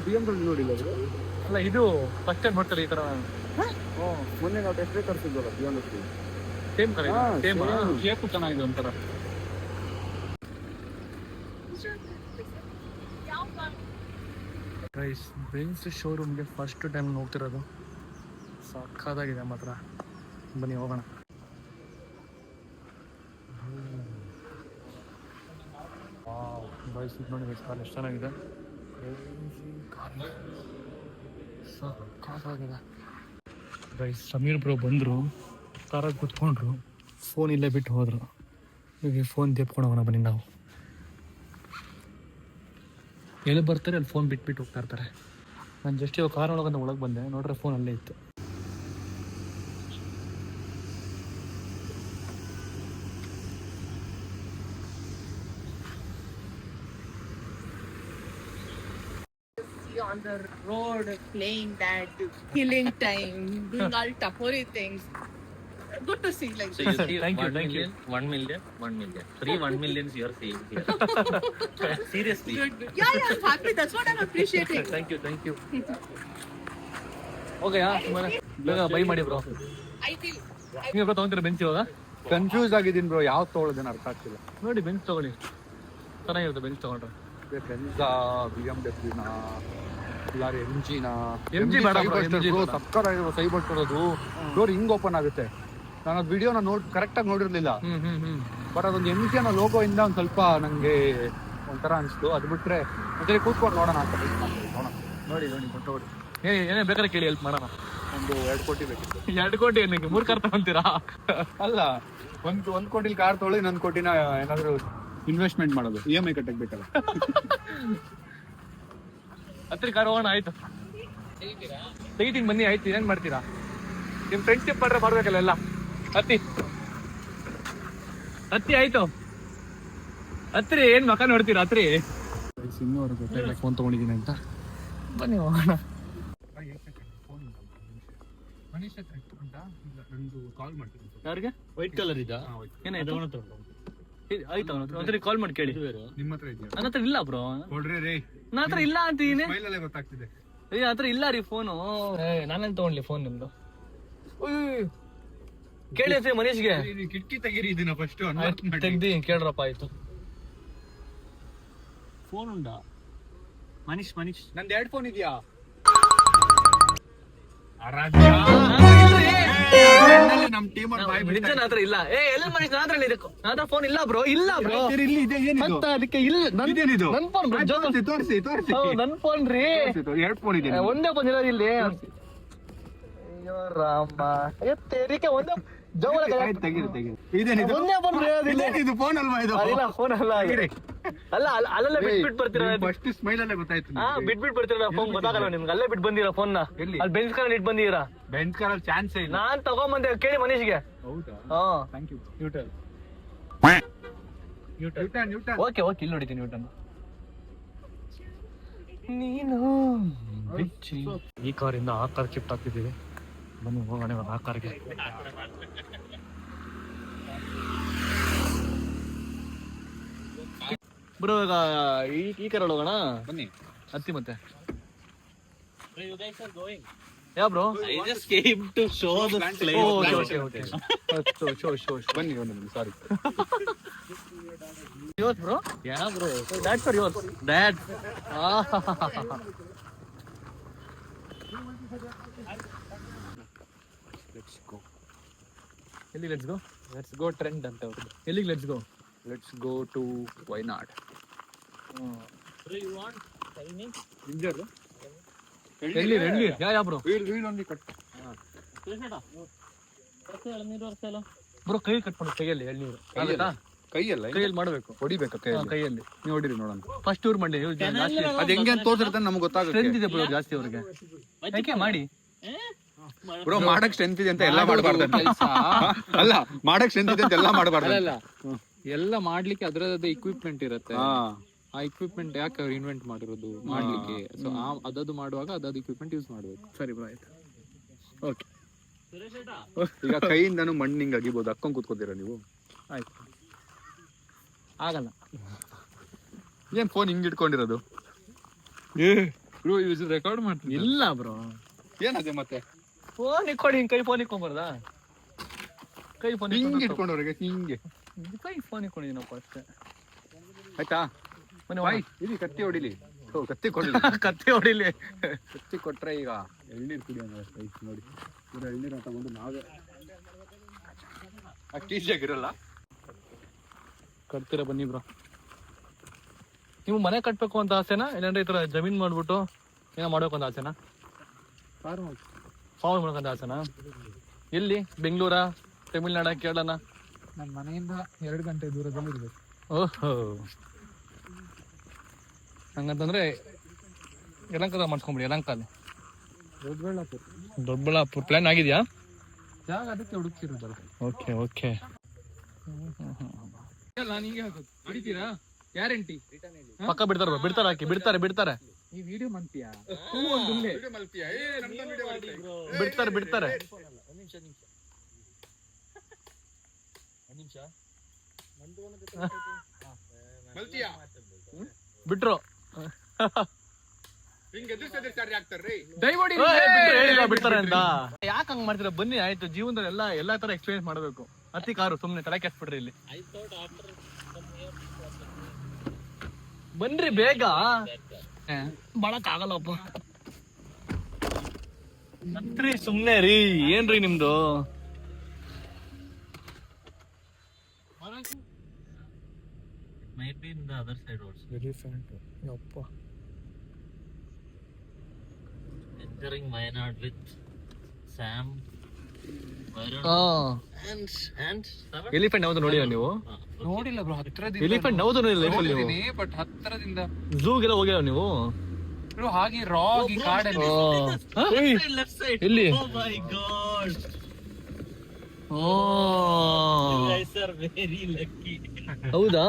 BMW ನೋಡಿಲ್ಲ ಅವರು? ಅಲ್ಲ ಇದು ಫಸ್ಟ್ ಟೈಮ್ ನೋಡ್ತಾರೆ ಈ ತರ. ಮೊನ್ನೆ ನಾವು ಟೆಸ್ಟ್ ಡ್ರೈವ್ ತರಿಸಿದ್ವಲ್ಲ BMW. Same colour. ಹಾ, ಸೇಮ್ same. ಶೇಪ್ ಚೆನ್ನಾಗಿದೆ ಒಂಥರ. ಗೈಸ್ ಬೆಂಚ್ ಶೋರೂಮ್ಗೆ ಫಸ್ಟ್ ಟೈಮ್ ಹೋಗ್ತಿರೋದು. ಸಕ್ಕತ್ತಾಗಿದೆ ಮಾತ್ರ. ಬನ್ನಿ ಹೋಗೋಣ. ಗೈಸ್ ಇದು ನೋಡಿ, ಕಾರ್ ಎಷ್ಟು ಚೆನ್ನಾಗಿದೆ. ಸಕ್ಕತ್ತಾಗಿದೆ ಗೈಸ್. ಸಮೀರ್ ಬ್ರೋ ಬಂದರು, ಕಾರಾಗಿ ಕುತ್ಕೊಂಡ್ರು, ಫೋನ್ ಇಲ್ಲೇ ಬಿಟ್ಟು ಹೋದರು. ಈಗ ಫೋನ್ ತೆಪ್ಕೊಂಡು ಹೋಗೋಣ ಬನ್ನಿ. ನಾವು ಎಲ್ಲಿ ಬರ್ತಾರೆ ಅಲ್ಲಿ ಫೋನ್ ಬಿಟ್ಬಿಟ್ಟು ಹೋಗ್ತಾ ಇರ್ತಾರೆ. ನಾನು ಜಸ್ಟ್ ಇವಾಗ ಕಾರ್ ಒಳಗಂತ ಒಳಗೆ ಬಂದೆ, ನೋಡ್ರೆ ಫೋನ್ ಅಲ್ಲೇ ಇತ್ತು. On the road playing that killing time, doing all tapori things. Good to see like So this. you see Thank you, 1 thank million, 1 million, 1 million. 1 millions you are seeing here. Seriously. Good, good. Yeah, I'm happy. That's what I'm appreciating. Thank you. ಓಕೆಯಾ? ಬೇಗ buy ಮಾಡಿ bro. I feel ನೀವು bro ತೊಗೊಂತೀರ Benz ಇವಾಗ? Confuse ಆಗಿದ್ದೀನಿ bro, ಯಾವ್ದು ತೊಗೊಳ್ಳೋದೇನು ಅರ್ಥ ಆಗ್ತಿಲ್ಲ. ನೋಡಿ ಬೆಂಚ್ ತೊಗೊಳ್ಳಿ, ಚೆನ್ನಾಗಿರುತ್ತೆ ಬೆಂಚ್ ತೊಗೊಂಡ್ರೆ. ಬೆಂಜಾ, BMW ನಾ, ಇಲ್ಲ MG ನಾ? MG ಬೇಡ bro, MG ಬೇಡ. ಸಕ್ಕತ್ತಾಗಿರೋ ಸೈಬರ್ ಅದು ಡೋರ್ ಹಿಂಗ್ ಓಪನ್ ಆಗುತ್ತೆ. ನಾನು ಅದು ವಿಡಿಯೋನ ಕರೆಕ್ಟಾಗಿ ನೋಡಿರ್ಲಿಲ್ಲ. ಬಟ್ ಅದೊಂದು MG ಅನ್ನೋ ಲೋಗೋ ಇಂದ ಒಂದು ಸ್ವಲ್ಪ ನಂಗೆ ಒಂಥರ ಅನಿಸ್ತು. ಅದು ಬಿಟ್ರೆ ಮತ್ತೆ ಕೂತ್ಕೊಂಡು ನೋಡೋಣ ಅಂತ ನೋಡೋಣ. ನೋಡಿ ಕೊಟ್ಟೋಡಿ. ಏನೇ ಬೇಕಾದ್ರೆ ಕೇಳಿ ಹೆಲ್ಪ್ ಮಾಡೋಣ. ಒಂದು 2 ಕೋಟಿ ಬೇಕಿತ್ತು. 2 ಕೋಟಿ ಏನಕ್ಕೆ? 3 ಕಾರ್ ತಗೊಂತೀರಾ? ಅಲ್ಲ, ಒಂದು ಕೋಟಿಲಿ ಕಾರ್ ತೊಗೊಳ್ಳಿ, 1 ಕೋಟಿನ ಏನಾದ್ರು ಇನ್ವೆಸ್ಟ್ಮೆಂಟ್ ಮಾಡೋದು, EMI ಕಟ್ಟಕ್ಕೆ ಬೇಕಲ್ಲ. ಹತ್ತಿರ ಕಾರ್ ಹೋಗೋಣ. ಆಯ್ತು ತೆಗಿತೀನಿ ಬನ್ನಿ. ಆಯ್ತು, ಏನ್ ಮಾಡ್ತೀರಾ? ನಿಮ್ ಫ್ರೆಂಡ್ಶಿಪ್ ಮಾಡ್ರೆ ಮಾಡ್ಬೇಕಲ್ಲ ಎಲ್ಲ. ಹತ್ತಿ ಆಯ್ತು. ಹತ್ರಿ ಏನ್ ಮಕ್ಕ ನೋಡ್ತೀರಾ? ಹತ್ರಿ ಇನ್ನೂರು ಗೊತ್ತಾಗಿಲ್ಲ ಫೋನ್ ತಗೊಂಡಿದ್ದೀನಿ ಅಂತ. ಬನ್ನಿ ಹೋಗೋಣ. ಕಾಲ್ ಮಾಡ್ತೀನಿ. ಯಾರಿಗೆ? ವೈಟ್ ಕಲರ್ ಇದಾ? ಏನಾಯ್ತು? ಆಯ್ತಾ ಒಂದ್ಸರಿ ಕಾಲ್ ಮಾಡಿ ಕೇಳಿ. ನಿಮ್ಮ ಹತ್ರ ಇದೆಯಾ? ನನ್ನ ಹತ್ರ ಇಲ್ಲ ಬ್ರೋ, ಕೊಡ್ರಿ ರೀ. ನನ್ನ ಹತ್ರ ಇಲ್ಲ ಅಂತೀನಿ. ಸ್ಮೈಲ್ ಅಲ್ಲೇ ಗೊತ್ತಾಗ್ತಿದೆ. ನನ್ನ ಹತ್ರ ಇಲ್ಲ ರೀ ಫೋನು. ನಾನೇನ್ ತಗೊಂಡ್ಲಿ ಫೋನ್ ನಿಮ್ದು? ಕೇಳಿ ಸರಿ ಮನೀಶ್ಗೆ. ಕಿಟಕಿ ತೆಗೀರಿ ಇದನ್ನ ಫಸ್ಟ್ ತೆಗ್ದಿ ಕೇಳ್ರಪ್ಪ. ಆಯ್ತು. ಫೋನ್ ಉಂಟಾ ಮನೀಶ್? ನಂದು 2 ಫೋನ್ ಇದೆಯಾ? ನಮ್ ಟೀಮ್ ನಿಜ ನನ್ನ ಹತ್ರ ಇಲ್ಲ. ಎಲ್ಲ ಮನೀಶ್ ನನ್ನ ಹತ್ರ ಇದೆ. ನನ್ನ ಹತ್ರ ಫೋನ್ ಇಲ್ಲ ಬ್ರೋ. ಇಲ್ಲ ಬ್ರೋ, ಇಲ್ಲಿ ಇದೆ. ಮತ್ತೆ ಅದಕ್ಕೆ ಇಲ್ಲ. ಇದೇನಿದು? ನನ್ ಫೋನ್ ತೋರಿಸಿ ನನ್ ಫೋನ್ ರೀ. 2 ಫೋನ್ ಇದೆ. ಒಂದೇ ಫೋನ್ ಇರೋದು ಇಲ್ಲಿ. ಅಯ್ಯೋ ರಾಮ, ತೆರಿಗೆ ಒಂದೇ ತೆಗೀರಿ. ಇದೇನಿದು? ಒಂದೇ ಫೋನ್ ಇದು ಫೋನ್ ಅಲ್ವಾ ಇದು? ಇಲ್ಲ ಫೋನ್ ಅಲ್ಲ. ಅಲ್ಲ ಅಲ್ಲೆಲ್ಲ ಬಿಟ್ಬಿಟ್ಟು ಬರ್ತೀರಾ? ಫಸ್ಟ್ ಸ್ಮೈಲ್ ಅಲ್ಲೇ ಗೊತ್ತಾಯ್ತು. ಬಿಟ್ಬಿಟ್ಟು ಬರ್ತೀರಾ? ಫೋನ್ ಗೊತ್ತಾಗಲ್ಲ ನಿಮ್ಗೆ. ಅಲ್ಲೇ ಬಿಟ್ಟು ಬಂದಿರಾ ಫೋನ್ ನ? ಎಲ್ಲಿ? ಅಲ್ಲಿ ಬೆಂಚ್ ಕಾರಲ್ಲಿ ಇಟ್ಟು ಬಂದಿರಾ? ಬೆಂಚ್ ಕಾರಲ್ಲಿ ಚಾನ್ಸೇ ಇಲ್ಲ. ನಾನ್ ತಗೊಂಬಂದೆ, ಕೇಳಿ ಮನೀಶ್ಗೆ. ಹೌದಾ? ಹಾ, ಥ್ಯಾಂಕ್ ಯು. ನ್ಯೂಟನ್. ಓಕೆ ಇಲ್ಲಿ ನೋಡಿದ್ದೀನಿ ನ್ಯೂಟನ್. ನೀನು ಈ ಕಾರಿಂದ ಆ ಕಾರ್ ಶಿಫ್ಟ್ ಆಗ್ತಿದ್ದೀವಿ. ಬನ್ನಿ ಹೋಗೋಣ ಇವಾಗ ಆ ಕಾರ್ಗೆ. ಬ್ರೋ ಈಗ ಈ ಕಾರಲ್ಲಿ ಹೋಗೋಣ. ಬನ್ನಿ ಹತ್ತಿ ಮತ್ತೆ ಯಾ ಬ್ರೋ? ಬನ್ನಿ ಸಾರಿ. Yours bro? Yeah bro. So that's for yours. That. Let's go. ಎಲ್ಲಿ let's go? Let's go trend ಅಂತ ಅವ್ರದ್ದು. ಎಲ್ಲಿಗೆ let's go? Let's go to Wayanad. ಎಲ್ಲಿ ಯಾ bro? Wheel only cut. Bro ಕೈ ಕಟ್ ಮಾಡಿ ಕೈಯಲ್ಲಿ ಎಳ್ನೀರು ಆಗುತ್ತಾ? ಕೈಯಲ್ಲಿ ಮಾಡಬೇಕು. ಹೊಡಿಬೇಕಾ ಕೈಯಲ್ಲಿ ನೀವು ಹೊಡಿರಿ ನೋಡೋಣ. ಫಸ್ಟ್ ಟೂರ್ ಮಾಡಿ. ಅದ್ ಹೆಂಗೆ ಅಂತ ತೋರ್ಸಿರ್ತಾನೆ ನಮ್ಗೆ ಗೊತ್ತಾಗುತ್ತೆ. ಸ್ಟ್ರೆಂತ್ ಇದೆ ಬ್ರೋ ಜಾಸ್ತಿ ಅವ್ರಿಗೆ. ಯಾಕೆ ಮಾಡಿ ಬ್ರೋ, ಮಾಡಕ್ ಸ್ಟ್ರೆಂತ್ ಇದೆ ಅಂತ ಎಲ್ಲ ಮಾಡಬಾರ್ದು. ಅಲ್ಲ, ಮಾಡಕ್ ಸ್ಟ್ರೆಂತ್ ಇದೆ ಅಂತ ಎಲ್ಲ ಮಾಡಬಾರ್ದು. ಅಲ್ಲ ಎಲ್ಲ ಮಾಡ್ಲಿಕ್ಕೆ ಅದ್ರದ್ದು ಇಕ್ವಿಪ್ಮೆಂಟ್ ಇರುತ್ತೆ. ಆ ಇಕ್ವಿಪ್ಮೆಂಟ್ ಯಾಕೆ ಅವ್ರು ಇನ್ವೆಂಟ್ ಮಾಡಿರೋದು ಮಾಡ್ಲಿಕ್ಕೆ. ಸೊ ಅದದು ಮಾಡುವಾಗ ಅದದು ಇಕ್ವಿಪ್ಮೆಂಟ್ ಯೂಸ್ ಮಾಡ್ಬೇಕು. ಸರಿ ಬ್ರೋ ಆಯ್ತು. ಓಕೆ. ಈಗ ಕೈಯಿಂದನು ಮಣ್ಣು ಹಿಂಗ್ ಅಗಿಬಹುದು. ಅಕ್ಕೊಂಡ್ ಕೂತ್ಕೋತೀರಾ ನೀವು? ಆಯ್ತು. ಆಗಲ್ಲ. ಏನ್ ಫೋನ್ ಹಿಂಗ್ ಇಟ್ಕೊಂಡಿರೋದು? ಬ್ರೋ ಇದು ರೆಕಾರ್ಡ್ ಮಾಡ್ತೀನಿ. ಇಲ್ಲ ಬ್ರೋ, ಏನದೆ ಮತ್ತೆ? ಫೋನ್ ಇಟ್ಕೊಂಡು ಹಿಂಗ್ ಕೈ ಫೋನ್ ಇಟ್ಕೊಂಬಾರ್ದಾ? ಕೈ ಫೋನ್ ಹಿಂಗ್ ಇಟ್ಕೊಂಡವ್ರಿಗೆ ಹಿಂಗೆ ಕೈ ಫೋನ್ ಇಟ್ಕೊಂಡಿದ್ದೀನಪ್ಪ ಅಷ್ಟೇ. ಆಯ್ತಾ? ಮನೆ ಬಾಯ್ ಇಲ್ಲಿ ಕತ್ತಿ ಹೊಡಿಲಿ. ಕತ್ತಿ ಕೊಡ್ಲಿ. ಕತ್ತಿ ಹೊಡಿಲಿ. ಕತ್ತಿ ಕೊಟ್ರೆ ಈಗ ಎಳ್ನೀರು ಕುಡಿಯೋಣ. ನೋಡಿ ಎಳ್ನೀರು ತಗೊಂಡು ನಾವೇ ಈಸಿಯಾಗಿರಲ್ಲ. ಕಟ್ತೀರ ಬನ್ನಿ ಬ್ರೋ. ನೀವು ಮನೆ ಕಟ್ಬೇಕು ಅಂತ ಆಸೆನಾ, ಇಲ್ಲಾಂದ್ರೆ ಈ ತರ ಜಮೀನ್ ಮಾಡ್ಬಿಟ್ಟು ಏನೋ ಮಾಡ್ಬೇಕು ಅಂತ ಆಸೆನಾ? ಫಾರ್ಮ್ ಮಾಡ್ಬೇಕಂತ ಆಸೆನಾ? ಎಲ್ಲಿ? ಬೆಂಗಳೂರಾ, ತಮಿಳ್ನಾಡ, ಕೇರಳನ? ನನ್ನ ಮನೆಯಿಂದ 2 ಗಂಟೆ ದೂರದಲ್ಲಿ ಇರ್ಬೇಕು. ಓಹೋ, ಹಂಗಂತಂದ್ರೆ ಯಲಹಂಕ ಮಾಡ್ಸ್ಕೊಂಬಿಡಿ. ಯಲಹಂಕಲ್ಲಿ ದೊಡ್ಡಬಳ್ಳಾಪುರ ಪ್ಲಾನ್ ಆಗಿದ್ಯಾ? ಜಾಗ ಅದಕ್ಕೆ ಹುಡುಕ್ತಿರೋದಲ್ಲ. Okay okay. ನಾನು ಹೀಗೆ ಹಾಕೋದು. ಹಿಡಿತೀರಾ? ಗ್ಯಾರಂಟಿ. ಪಕ್ಕ ಬಿಡ್ತಾರೆ ಹಾಕಿ. ಬಿಡ್ತಾರೆ ಈ ವಿಡಿಯೋ ಮಾಡ್ತೀಯಾ? ಬಿಡ್ತಾರೆ. ಬಿಟ್ರು. ಬಿಡ್ತಾರೆ ಅಂತ ಯಾಕೆ ಹಂಗ್ ಮಾಡ್ತೀರಾ? ಬನ್ನಿ ಆಯ್ತು. ಜೀವನದಲ್ಲಿ ಎಲ್ಲಾ ತರ ಎಕ್ಸ್ಪೀರಿಯನ್ಸ್ ಮಾಡ್ಬೇಕು. ಅತಿ ಕಾರು ಸುಮ್ನೆ ತಲೆ ಕೆಟ್ಬಿಡ್ರಿ. ಇಲ್ಲಿ ಬನ್ರಿ ಬೇಗ. ಬಳಕ್ ಆಗಲ್ಲಪ್ಪ. ಹತ್ರಿ ಸುಮ್ನೆ ರೀ. ಏನ್ರಿ ನಿಮ್ದು? Might be in the other side also. Entering Wayanad with Sam, Varun, and Savan. Elephant ಯಾವ್ದು ನೋಡಿಲ್ಲ ನೀವು? ನೋಡಿಲ್ಲ ಬ್ರೋ, ಹತ್ರದಿಂದ ಎಲಿಫೆಂಟ್ ಯಾವ್ದು ನೋಡಿಲ್ಲ ಲೈಫಲ್ಲಿ ನೀವು? ಬಟ್ ಹತ್ರದಿಂದ ಝೂಗೆಲ್ಲ ಹೋಗಿಲ್ಲ ನೀವು? ಹಾಗೆ ರಾಗಿ ಕಾಡಲ್ಲಿ. Left side. ಎಲ್ಲಿ? Oh my god. You guys are very lucky. ಹೌದಾ?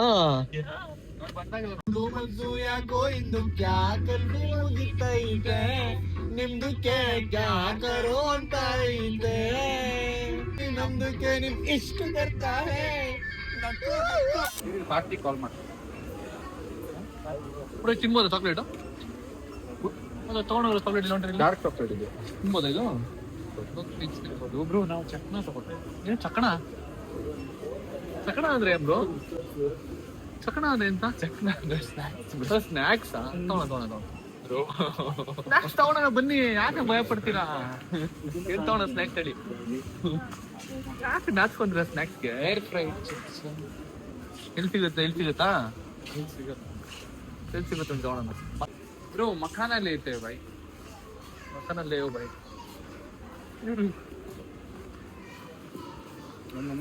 ನಿಮ್ದಕ್ಕೆ ಕರೋ ಅಂತ ಇದೆ. ನಮ್ದಕ್ಕೆ ನಿಮ್ ಇಷ್ಟು ಬರ್ತಾರೆ. ಕಾರ್ತಿಕ್ ಕಾಲ್ ಮಾಡಿ ಬ್ರೋ ತಿನ್ಬೋದಾ ಚಾಕ್ಲೇಟು? ಅದು ತೊಗೊಂಡೋಗ್ರೆ ಚಾಕ್ಲೇಟ್ ಇಲ್ಲ ಉಂಟು ಡಾರ್ಕ್ ಚಾಕ್ಲೇಟ್ ಇದೆ. ತಿನ್ಬೋದಾ ಇದು? ಒಬ್ರು ನಾವು ಚಕ್ನ ತಗೊಳ್ತೇವೆ. ಏನು ಚಕಣ? ಚಕಣ ಅಂದ್ರೆ ಬ್ರೋ? ಚಕಣ ಅಂದ್ರೆ ಎಂತ? ಚಕ್ನ ಅಂದ್ರೆ ಸ್ನಾಕ್ಸ್. ಸ್ನಾಕ್ಸಾ? ತಗೊಳ ಸ್ನಾಕ್ಸ್ ತಗೊಳೋಣ ಬನ್ನಿ, ಯಾಕೆ ಭಯ ಪಡ್ತೀರಾ? ಏನ್ ತಗೊಳ ಸ್ನಾಕ್ಸ್ ಹೇಳಿ? ಯಾಕೆ ನಾಚ್ಕೊಂಡ್ರ ಸ್ನಾಕ್ಸ್ಗೆ? ಏರ್ ಫ್ರೈಡ್ ಚಿಪ್ಸ್ ಎಲ್ಲಿ ಸಿಗುತ್ತಾ? ಎಲ್ಲಿ ಸಿಗುತ್ತಾ? ಸಿಗುತ್ತೆ. ಎಲ್ಲಿ ಸಿಗುತ್ತೆ ಅಂತ ತಗೊಳೋಣ. ಬ್ರೋ ಮಖಾನಲ್ಲಿ ಐತೆ ಬೈ. ಮಕ್ಕನಲ್ಲೇ ಬೈ.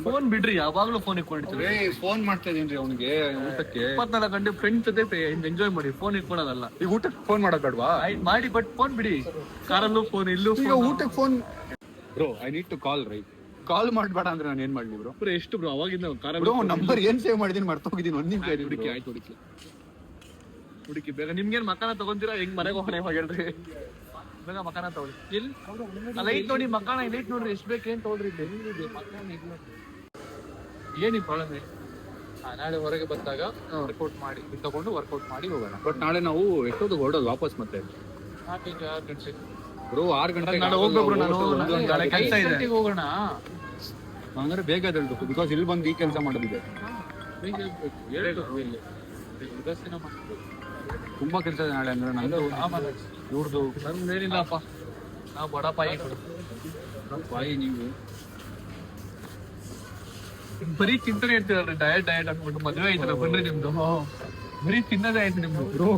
ಫೋನ್ ಬಿಡ್ರಿ, ಯಾವಾಗ್ಲೂ ಫೋನ್ ಇಟ್ಕೊಂಡಿರ್ತೀವಿ. ಫೋನ್ ಮಾಡ್ತಾ ಇದೀನಿ ಅವ್ನಿಗೆ ಊಟಕ್ಕೆ. 24 ಗಂಟೆ ಫ್ರೆಂಡ್ಸ್ ಜೊತೆ ಎಂಜಾಯ್ ಮಾಡಿ, ಫೋನ್ ಇಟ್ಕೊಳ್ಳೋದಲ್ಲ. ಈಗ ಊಟಕ್ಕೆ ಫೋನ್ ಮಾಡೋದ್ ಬೇಡವಾ? ಆಯ್ತು ಮಾಡಿ, ಬಟ್ ಫೋನ್ ಬಿಡಿ. ಕಾರಲ್ಲೂ ಫೋನ್, ಇಲ್ಲೂ ಈಗ ಫೋನ್. ಊಟಕ್ಕೆ phone bro, I need to call right. Call ಮಾಡ್ಬೇಡ ಅಂದ್ರೆ ನಾನು ಏನ್ ಮಾಡ್ಲಿ ಬ್ರೋ? ಬ್ರೋ ಎಷ್ಟು ಬ್ರೋ ಅವಾಗಿಂದ ಬ್ರೋ ಕಾರಲ್ಲಿ ನಂಬರ್ ಏನ್ ಸೇವ್ ಮಾಡಿದೀನಿ ಮರ್ತೋಗಿದ್ದೀನಿ. ಒಂದ್ ನಿಮಿಷ ಹುಡುಕಿ. ಆಯ್ತು ಹುಡುಕಿ ಬೇಗ. ನಿಮ್ಗೇನ್ ಮಕಾನ ತಗೊಂತೀರಾ? ಹೆಂಗ್ ಮನೆಗೆ ಹೋಗೋಣ ಇವಾಗ ಹೇಳ್ರಿ. ಬೇಗ ಮಕಾನ ತಗೊಳ್ಳಿ. ಎಲ್ಲಿ ಲೈಟ್ ನೋಡಿ, ಮಕಾನ ಲೈಟ್ ನೋಡ್ರಿ ಎಷ್ಟು ಬೇಕು. ಏನ್ ತಗೊಳ್ರಿ ಇಲ್ಲಿ ಏನಿ ಪ್ರಾಬ್ಲಮ್ ಹೇಳಿ. ನಾಳೆ ಹೊರಗೆ ಬಂದಾಗ ವರ್ಕೌಟ್ ಮಾಡಿ ತಗೊಂಡು ವರ್ಕೌಟ್ ಮಾಡಿ ಹೋಗೋಣ. ಬಟ್ ನಾಳೆ ನಾವು ಎಷ್ಟೊತ್ತಿಗೆ ಹೊರಡೋದು ವಾಪಸ್ ಮತ್ತೆ? 6 ಗಂಟೆ ಬ್ರೋ 6 ಗಂಟೆಗೆ ನಾಳೆ ಹೋಗ್ಬೇಕು. ನಾನು ನಾಳೆ ಕೆಲಸ ಇದೆ. ಹೋಗೋಣ. ಅಂದ್ರೆ ಬೇಗ ಎದ್ದೇಳ್ಬೇಕು, ಬಿಕಾಸ್ ಇಲ್ಲಿ ಬಂದು ಈ ಕೆಲಸ ಮಾಡೋದಿದೆ. ಬೇಗ ಹೇಳ್ಬೇಕು. ಹೇಳ್ಬೇಕು ಇಲ್ಲಿ. ಉದಾಸೀನ ಮಾಡ್ಬೇಕು. ತುಂಬಾ ಕೆಲಸ ಇದೆ ನಾಳೆ. ಅಂದ್ರೆ ನಂದು ಆಮೇಲೆ ಇವ್ರದ್ದು ನಮ್ದೇನಿಲ್ಲಪ್ಪ, ನಾವು ಬಡಪಾಯಿ. ಬಾಯಿ ನೀವು ಬರೀ ಚಿಂತನೆ ಇರ್ತೀರಲ್ರಿ, ಡಯಟ್ ಅನ್ಬಿಟ್ಟು. ಮದುವೆ ಆಯ್ತಲ್ಲ ಬನ್ರಿ ನಿಮ್ದು. ಬರೀ ತಿನ್ನೋದೇ ಆಯ್ತು ನಿಮ್ದು. ಬ್ರೋ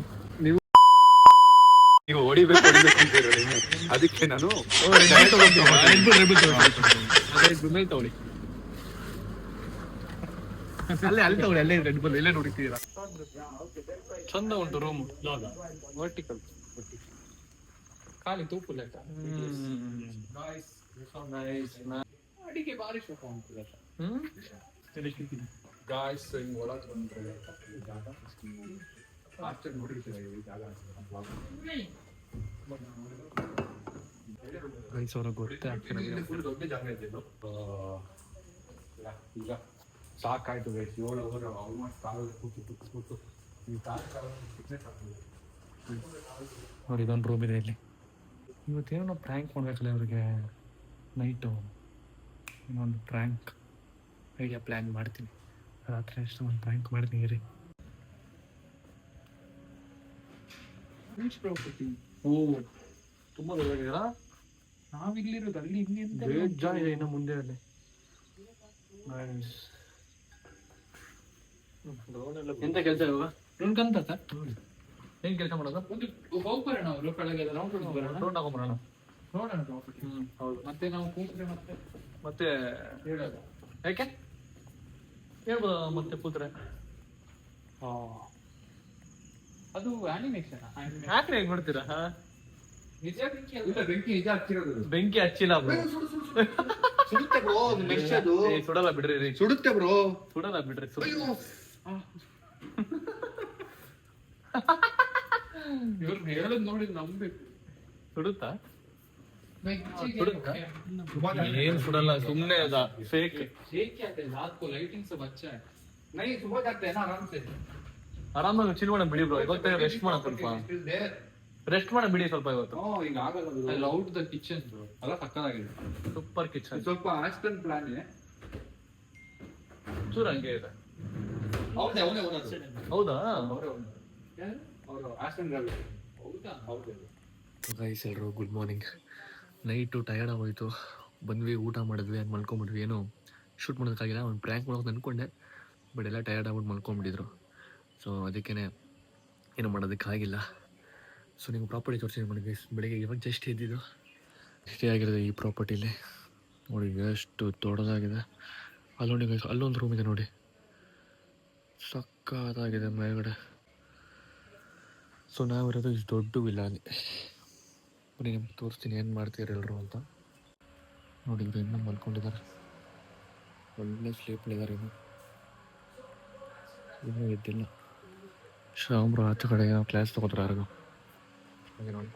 ನೀವು ಹೊಡಿಬೇಕು ಅಂತೀರಲ್ಲ, ಅದಕ್ಕೆ ನಾನು ತಗೊಳ್ಳಿ. ಅಲ್ಲಿ ತಗೊಳ್ಳಿ, ಅಲ್ಲೇ ರೆಡ್ ಬುಲ್ ಎಲ್ಲೇ ನೋಡಿದ್ದೀರಾ. ಚಂದ ಉಂಟು ರೂಮ್. ವರ್ಟಿಕಲ್ ಖಾಲಿ ತೂಪು ಲೆಕ್ಕ. ಅಡಿಗೆ ಬಾರಿ ಶೋಕ ಉಂಟು. ಗಾಯ್ಸ್ ಹಿಂಗ್ ಒಳಗೆ ಬಂದ್ರೆ ಅಷ್ಟೇ ನೋಡಿರ್ತೀರ ಈ ಜಾಗ. ಗೊತ್ತೇ ಆಗ್ತಿಲ್ಲ. ದೊಡ್ಡ ಜಾಗ ಇದೆ ಇದು. ಈಗ ಸಾಕಾಯ್ತು ಗೈಸ್. 7 ಅವರ್ ಆಲ್ಮೋಸ್ಟ್ ಕಾಲಲ್ಲಿ ಕೂತು ಈ ನೋಡಿ ಇದೊಂದು ರೂಮ್ ಇದೆ ಇಲ್ಲಿ. ಇವತ್ತೇನೋ ಪ್ರ್ಯಾಂಕ್ ಮಾಡ್ಬೇಕಲ್ಲ ಅವ್ರಿಗೆ ನೈಟು. ಇನ್ನೊಂದು ಪ್ರ್ಯಾಂಕ್ ಐಡಿಯಾ ಪ್ಲ್ಯಾನ್ ಮಾಡ್ತೀನಿ. ರಾತ್ರಿ ಅಷ್ಟು ಒಂದು ಪ್ರ್ಯಾಂಕ್ ಮಾಡ್ತೀನಿ ರೀ. ಓ ತುಂಬಾ ದೊಡ್ಡದಾಗಿದೆಯಲ್ಲ. ನಾವಿಲ್ಲಿರೋದು ಅಲ್ಲಿ ಇನ್ನೆಂತ ಬೇಜಾನಿದೆ ಇನ್ನು ಮುಂದೆ ಅಲ್ಲಿ. ಎಂತ ಕೆಲಸ ಇವಾಗ? ಉಂಟಂತ ಸರ್. ಏನ್ ಕೆಲಸ ಮಾಡೋದು? ಹೋಗ್ಬರೋಣ ಅವರು ಕೆಳಗೆ ರೌಂಡ್ ಬರೋಣ. ರೌಂಡ್ ಹಾಕೊಂಬರೋಣ. ನೋಡೋಣ ಪ್ರಾಪರ್ಟಿ. ಹೌದು. ಮತ್ತೆ ನಾವು ಕೂತ್ರೆ ಮತ್ತೆ ಹೇಳೋದು. ಯಾಕೆ ಹೇಳ್ಬೋದ ಮತ್ತೆ ಕೂತ್ರೆ? ಅದು ಆನಿಮೇಷನ್. ಯಾಕ್ರೆ ಹೇಗ್ ಮಾಡ್ತೀರಾ? ನಿಜ ಬೆಂಕಿ ನಿಜ ಹಚ್ಚಿರೋದು. ಬೆಂಕಿ ಹಚ್ಚಿಲ್ಲ ಬ್ರೋ. ಸುಡುತ್ತೆ ಬ್ರೋ, ಮೆಶ್ ಅದು. ಸುಡಲ್ಲ ಬಿಡ್ರಿ ರೀ. ಸುಡುತ್ತೆ ಬ್ರೋ. ಸುಡಲ್ಲ ಬಿಡ್ರಿ. ಇವ್ರು ಹೇಳೋದು ನೋಡಿ ನಂಬೇಕು. ಸುಡುತ್ತಾ? ಸುಡುತ್ತಾ? ಏನ್ ಸುಡಲ್ಲ, ಸುಮ್ನೆ ಅದ ಫೇಕ್. ಲೈಟಿಂಗ್ सब अच्छा है. नहीं सुबह जाते हैं ना आराम से. ಆರಾಮಾಗಿ ಚಿಲ್ ಮಾಡೋಣ ಬಿಡಿ ಬ್ರೋ. ಇವತ್ತು ರೆಸ್ಟ್ ಮಾಡೋಣ, ಸ್ವಲ್ಪ ರೆಸ್ಟ್ ಮಾಡೋಣ ಬಿಡಿ ಸ್ವಲ್ಪ ಇವತ್ತು. ಈಗ ಆಗಲ್ಲ. I loved the kitchen bro. ಅಲ್ಲ ಸಕ್ಕತ್ತಾಗಿದೆ. Super kitchen. ಸ್ವಲ್ಪ ಆಸ್ಟನ್ ಪ್ಲಾನ್ ಇದೆ. ಚೂರು ಹಂಗೆ ಇದೆ. ಹೌದಾ? ಹೌದಾ? ಅವರು ಆಸ್ಟನ್ ಗಾವಿ. ಹೌದಾ? ಗೈಸ್ ಎಲ್ಲರೂ ಗುಡ್ ಮಾರ್ನಿಂಗ್. ನೈಟು ಟಯರ್ಡ್ ಆಗೋಯ್ತು. ಬಂದ್ವಿ, ಊಟ ಮಾಡಿದ್ವಿ, ಹಂಗೆ ಮಲ್ಕೊಂಬಿಟ್ವಿ. ಏನೋ ಶೂಟ್ ಮಾಡೋದಕ್ಕಾಗಿಲ್ಲ. ಒಂದು ಪ್ರ್ಯಾಂಕ್ ಮಾಡೋದು ಅಂದ್ಕೊಂಡೆ, ಬಟ್ ಎಲ್ಲ ಟಯರ್ಡ್ ಆಗ್ಬಿಟ್ಟು ಮಲ್ಕೊಂಬಿಟ್ಟಿದ್ರು. ಸೊ ಅದಕ್ಕೇ ಏನೂ ಮಾಡೋದಕ್ಕಾಗಿಲ್ಲ. ಸೊ ನಿಮ್ಗೆ ಪ್ರಾಪರ್ಟಿ ತೋರಿಸಿ ನನಗೆ ಬೆಳಿಗ್ಗೆ ಇವಾಗ ಜಸ್ಟ್ ಎದ್ದಿದ್ದು. ಸ್ಟೇ ಆಗಿರೋದು ಈ ಪ್ರಾಪರ್ಟಿಲಿ. ನೋಡಿ ಎಷ್ಟು ದೊಡ್ಡದಾಗಿದೆ. ಅಲ್ಲೊಂದು ಗೈಸ್, ಅಲ್ಲೊಂದು ರೂಮ್ ಇದೆ ನೋಡಿ, ಸಕ್ಕತ್ತಾಗಿದೆ ಮೇಲ್ಗಡೆ. ಸೊ ನಾವಿರೋದು ಇಷ್ಟು ದೊಡ್ಡ ವಿಲ್ಲಾಲಿ. ಬನ್ನಿ ನಿಮ್ಗೆ ತೋರಿಸ್ತೀನಿ ಏನು ಮಾಡ್ತೀರ ಎಲ್ಲರೂ ಅಂತ. ನೋಡಿ ಇವರು ಇನ್ನೂ ಮಲ್ಕೊಂಡಿದ್ದಾರೆ, ಒಳ್ಳೆ ಸ್ಲೀಪಲ್ಲಿದ್ದಾರೆ. ಇನ್ನೂ ಎದ್ದಿಲ್ಲ. ಶ್ಯಾಮ್ರು ಆಚೆ ಕಡೆ ಏನೋ ಕ್ಲಾಸ್ ತೊಗೋತಾರೆ ಯಾರಿಗೂ. ಹಾಗೆ ನೋಡಿ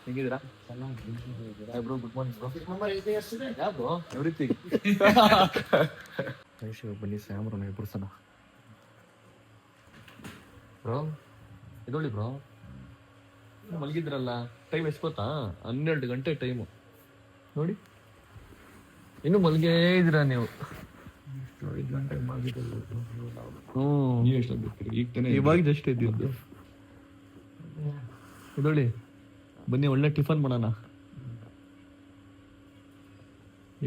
ಹೇಗಿದ್ದೀರಾ? Bro good morning bro. Everything. ಬನ್ನಿ ಸ್ಯಾಮ್ರನ್ನ ಎಬ್ಬರ್ಸೋಣ. ಬ್ರೋ ಇದೊಳ್ಳಿ ಬ್ರೋ, ಮಲಗಿದ್ರಲ್ಲ, ಟೈಮ್ ಎಷ್ಟು ಗೊತ್ತಾ? 12 ಗಂಟೆ ಟೈಮು ನೋಡಿ, ಇನ್ನು ಮಲ್ಗೇ ಇದ್ದೀರಾ ನೀವು. ಇವಾಗ ಜಸ್ಟ್ ಇದ್ದಿದ್ದು. ಇದೊಳ್ಳಿ ಬನ್ನಿ, ಒಳ್ಳೆ ಟಿಫನ್ ಮಾಡೋಣ.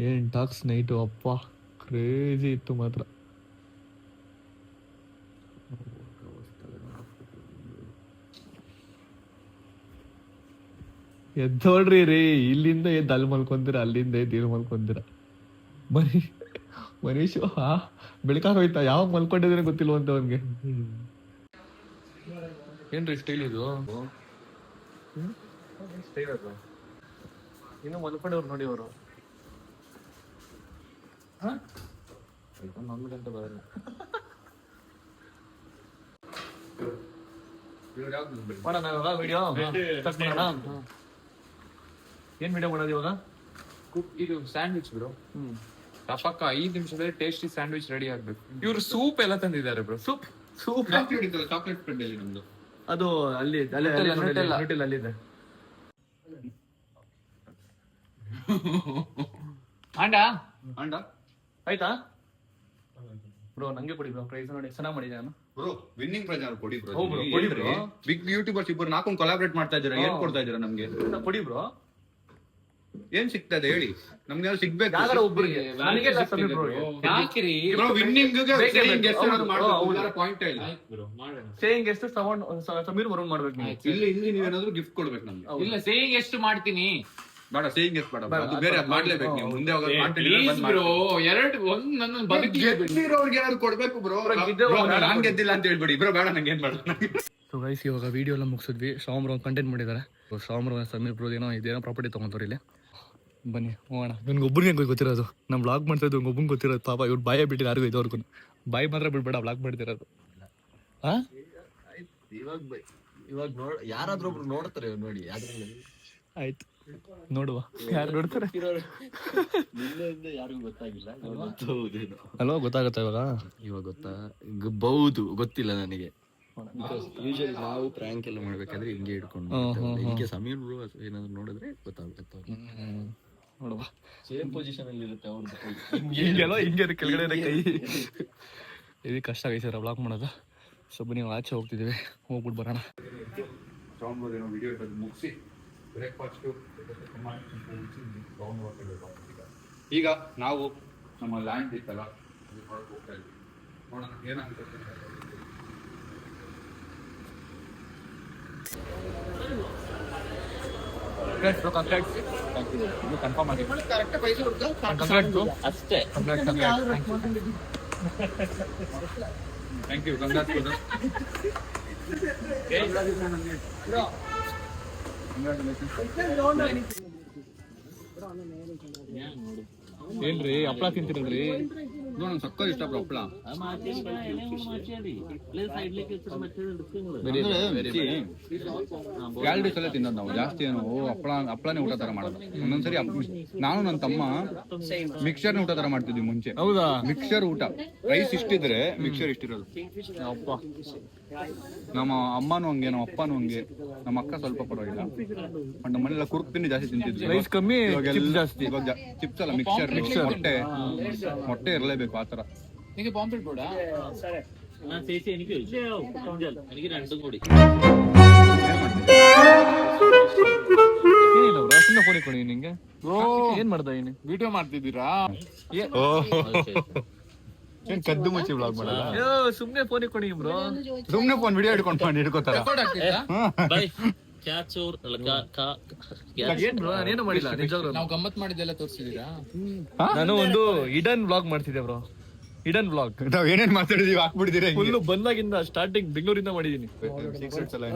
ಏನ್ ಟಾಕ್ಸ್ ನೈಟು, ಅಪ್ಪ ಕ್ರೇಜಿ ಇತ್ತು ಮಾತ್ರ. ಎದ್ದೋಡ್ರಿ ರೀ, ಇಲ್ಲಿಂದ ಎದ್ದು ಅಲ್ಲಿ ಮಲ್ಕೊಂತೀರ, ಅಲ್ಲಿಂದ ಎದ್ದು ಇಲ್ಲಿ ಮಲ್ಕೊಂತೀರ. ಮನೀಶು ಬೆಳಕಾಗೋಯ್ತಾ, ಯಾವಾಗ ಮಲ್ಕೊಂಡಿದ್ರೆ ಗೊತ್ತಿಲ್ವಂತ ಅವನ್ಗೆ. ಏನ್ರಿ ಸ್ಟೈಲ್ ಇದು? ಸ್ಟೈಲ್ ಅದು ಇನ್ನು ಮಲ್ಕೊಂಡವ್ರು ನೋಡಿ ಅವರು. 1 ಗಂಟೆ ಬರಲ್ಲ. ಮಾಡೋಣ ಇವಾಗ ವಿಡಿಯೋ? ಏನ್ ವಿಡಿಯೋ ಮಾಡೋದು ಇವಾಗ? ಇದು ಸ್ಯಾಂಡ್ವಿಚ್ ಬ್ರೋ. ಪಕ್ಕ 5 ನಿಮಿಷದಲ್ಲಿ ಟೇಸ್ಟಿ ಸ್ಯಾಂಡ್ವಿಚ್ ರೆಡಿ ಆಗ್ಬೇಕು. ಇವ್ರು ಸೂಪ್ ಎಲ್ಲ ತಂದಿದ್ದಾರೆ ಬ್ರೋ. ಸೂಪ್ ಚಾಕ್ಲೇಟ್ ಸ್ಪ್ರೆಡ್ ಅಲ್ಲಿ ನಮ್ದು. ಅದು ಅಲ್ಲಿ ಅಲ್ಲಿದೆ. ಅಂಡ ಆಯ್ತಾ ಬ್ರೋ? ನಂಗೆ ಕೊಡಿ ಬ್ರೋ, ಪ್ರೈಸ್ ನೋಡಿ ಚೆನ್ನಾಗಿ ಮಾಡಿದ್ದಾನು ಬ್ರೋ. ವಿನ್ನಿಂಗ್ ಪ್ರೈಸ್ ಕೊಡಿ ಬ್ರೋ. ಹೌದು ಬ್ರೋ, ಕೊಡಿ ಬ್ರೋ. ಬಿಗ್ ಯೂಟ್ಯೂಬರ್ಸ್ ಇಬ್ಬರು ನಾಲ್ಕೊಂಡು ಕೊಲಾಬ್ರೇಟ್ ಮಾಡ್ತಾ ಇದ್ದೀರಾ, ಏನ್ ಕೊಡ್ತಾ ಇದ್ದೀರಾ ನಮ್ಗೆ? ಕೊಡಿ ಬ್ರೋ. ಏನ್ ಸಿಗ್ತಾ ಇದೆ ಹೇಳಿ, ನಮ್ಗೆ ಸಿಗ್ಬೇಕು. ಯಾವ್ದಾರ ಒಬ್ರಿಗೆ ನನಗೆ ಹಾಕಿರಿ ಬ್ರೋ, ವಿನ್ನಿಂಗ್ ಪಾಯಿಂಟ್ ಹೇಳಿ. ಸೇಯಿಂಗ್ ಎಷ್ಟು ಸಮೀರ್ ವರುಣ್ ಮಾಡ್ಬೇಕು ನೀವು. ಇಲ್ಲಿ ನೀವೇನಾದ್ರೂ ಗಿಫ್ಟ್ ಕೊಡ್ಬೇಕು ನಮ್ಗೆ. ಇಲ್ಲ, ಸೇಯಿಂಗ್ ಎಷ್ಟು ಮಾಡ್ತೀನಿ. ಬೇಡ, ಸೇಯಿಂಗ್ ಎಷ್ಟು ಬೇಡ, ಅದು ಬೇರೆ, ಅದು ಮಾಡ್ಲೇಬೇಕು ನೀವು. ಮುಂದೆ ನನ್ನ ಬದುಕಿಗೆ ಗೆದ್ದಿರೋರ್ಗೆ ಏನಾದ್ರು ಕೊಡ್ಬೇಕು ಬ್ರೋ. ನಾನ್ ಗೆದ್ದಿಲ್ಲ ಅಂತ ಹೇಳ್ಬೇಡಿ ಬ್ರೋ, ಬೇಡ ನಂಗೆ ಏನ್ ಮಾಡೋದು. ಸೊ ಗೈಸ್, ಇವಾಗ ವಿಡಿಯೋ ಎಲ್ಲ ಮುಗಿಸಿದ್ವಿ. ಶಾಮ್ರ ಒಂದು ಕಂಟೆಂಟ್ ಮಾಡಿದ್ದಾರೆ. ಶಾಮ್ರ ಸಮೀರ್ ಬ್ರೋ ಇದೇನೋ ಪ್ರಾಪರ್ಟಿ ತೊಗೊಂತಾರೆ ಇಲ್ಲಿ. ಬನ್ನಿ ಹೋಗೋಣ. ನನಗೊಬ್ಬರಿಗೆ ಗೊತ್ತಿರೋದು, ನಮ್ಮ ವ್ಲಾಗ್ ಮಾಡ್ತಾ ಇದ್ದು ಒಬ್ಬಂಗೆ ಗೊತ್ತಿರೋದು. ಪಾಪ ಇವ್ರು ಬಾಯೇ ಬಿಟ್ಟಿಲ್ಲ ಯಾರಿಗೂ, ಇದುವರೆಗೂ ಬಾಯಿ ಮಾತ್ರ ಬಿಡ್ಬೇಡ ವ್ಲಾಗ್ ಮಾಡ್ತಿರೋದು. ಇವಾಗ ಯಾರಾದ್ರೂ ಒಬ್ರು ನೋಡ್ತಾರೆ ನೋಡಿ. ಆಯ್ತು, ನೋಡುವ ಯಾರು ನೋಡ್ತಾರೆ. ಯಾರಿಗೂ ಗೊತ್ತಾಗಿಲ್ಲ ಅಲ್ವಾ? ಗೊತ್ತಾಗತ್ತಾ ಇವಾಗ ಗೊತ್ತಾಗಬಹುದು, ಗೊತ್ತಿಲ್ಲ ನನಗೆ. ಯೂಶಲಿ ನಾವು ಪ್ರ್ಯಾಂಕ್ ಎಲ್ಲ ಮಾಡ್ಬೇಕಾದ್ರೆ ಹಿಂಗೆ ಹಿಡ್ಕೊಂಡು ಹಿಂಗೆ ಸಮೀರ್ ಬ್ರೋ ಏನಾದ್ರು ನೋಡಿದ್ರೆ ಗೊತ್ತಾಗುತ್ತೆ. ನೋಡುವ, ಸೇಮ್ ಪೊಸಿಷನ್ ಅಲ್ಲಿ ಇರುತ್ತೆ ಅವ್ರದ್ದು. ಹಿಂಗೆ ಕೆಳಗಡೆ ಕೈ. ಇದು ಕಷ್ಟ ಆಗೈತೆ ವ್ಲಾಗ್ ಮಾಡೋದು. ಸೊ ಬನ್ನಿ, ಆಚೆ ಹೋಗ್ತಿದ್ದೀವಿ, ಹೋಗ್ಬಿಟ್ಟು ಬರೋಣ. ವಿಡಿಯೋ ಮುಗಿಸಿ ಈಗ ನಾವು ನಮ್ಮ ಲ್ಯಾಂಡ್ ಇತ್ತಲ್ಲ, ನೋಡೋಣ ಏನಾಗುತ್ತೆ. ಕನ್ಫರ್ಮ್ ಆಗಿ ಅಷ್ಟೇ. Thank you. ಏನ್ರಿ ಹಪ್ಪಳ ತಿಂತಿರಲ್ರಿ? ನಂಗೆ ಸಕ್ಕ ಇಷ್ಟ ಹಪ್ಪಳ. ಕ್ಯಾಲರೀಸ್ ಎಲ್ಲ ತಿನ್ನೋದು ನಾವು ಜಾಸ್ತಿ. ಏನು ಹಪ್ಪಳನೇ ಊಟ ತರ ಮಾಡೋದು. ಒಂದೊಂದ್ಸರಿ ನಾನು ನನ್ನ ತಮ್ಮ ಮಿಕ್ಸರ್ನ ಊಟ ತರ ಮಾಡ್ತಿದ್ವಿ ಮುಂಚೆ. ಹೌದಾ? ಮಿಕ್ಸರ್ ಊಟ, ರೈಸ್ ಇಷ್ಟಿದ್ರೆ ಮಿಕ್ಸರ್ ಇಷ್ಟಿರೋದು. ಅಪ್ಪ, ನಮ್ಮ ಅಮ್ಮನೂ ಹಂಗೆ, ನಮ್ಮ ಅಪ್ಪನೂ ಹಂಗೆ, ನಮ್ಮ ಅಕ್ಕ ಸ್ವಲ್ಪ ಪರವಾಗಿಲ್ಲ. ನಮ್ಮ ಮನೆಯಲ್ಲ ಕುರುಕ್ ತಿಂಡಿ ಜಾಸ್ತಿ ತಿಂತಿದ್ವಿ. ರೈಸ್ ಕಮ್ಮಿ, ಚಿಪ್ಸ್ ಜಾಸ್ತಿ. ಇವಾಗ ಚಿಪ್ಸ್ ಅಲ್ಲ, ಮಿಕ್ಸರ್. ಮೊಟ್ಟೆ ಇರಲೇಬೇಕು ಆ ತರ. ನಿಮಗೆ ಪಾಂಪ್ಲೆಟ್ ಬೋರ್ಡಾ? എനിക്ക് രണ്ടും കൂടി. ಏನಿಲ್ಲ ಬ್ರೋ, ಸುಮ್ಮನೆ ಫೋನ್ ಇಟ್ಕೊಂಡು ನಿಂಗೆ. ಏನ್ ಮಾಡ್ತಾ ಇದೀನಿ? ವಿಡಿಯೋ ಮಾಡ್ತಿದ್ದೀರಾ? ಏನ್ ಕದ್ದು ಮುಚ್ಚಿ ವ್ಲಾಗ್ ಮಾಡಲ್ಲ? ಸುಮ್ನೆ ಫೋನ್ ಇಟ್ಕೊಂಡು ಬ್ರೋ. ಸುಮ್ನೆ ಫೋನ್ ವಿಡಿಯೋ ಹಿಡ್ಕೊತಾರ. ರೆಕಾರ್ಡ್ ಆಗ್ತಿದ್ರಾ? ಏನ್ ಬ್ರೋ, ನಾನೇನು ಮಾಡಿಲ್ಲ ನಿಜವಾಗ್ಲೂ. ನಾವು ಗಮ್ಮತ್ ಮಾಡಿದ್ದೆಲ್ಲ ತೋರಿಸಿದೀರಾ? ನಾನು ಒಂದು ಇಡನ್ ವ್ಲಾಗ್ ಮಾಡ್ತಿದ್ದೆ ಬ್ರೋ. ಹಿಡನ್ ಬ್ಲಾಗ್ ನಾವ್ ಏನೇನ್ ಮಾತಾಡಿದೀವಿ ಹಾಕ್ಬಿಡ್ತೀರಾ ಫುಲ್ ಬಂದಾಗಿಂದ ಸ್ಟಾರ್ಟಿಂಗ್ ಬೆಂಗಳೂರಿಂದ ಮಾಡಿದೀನಿ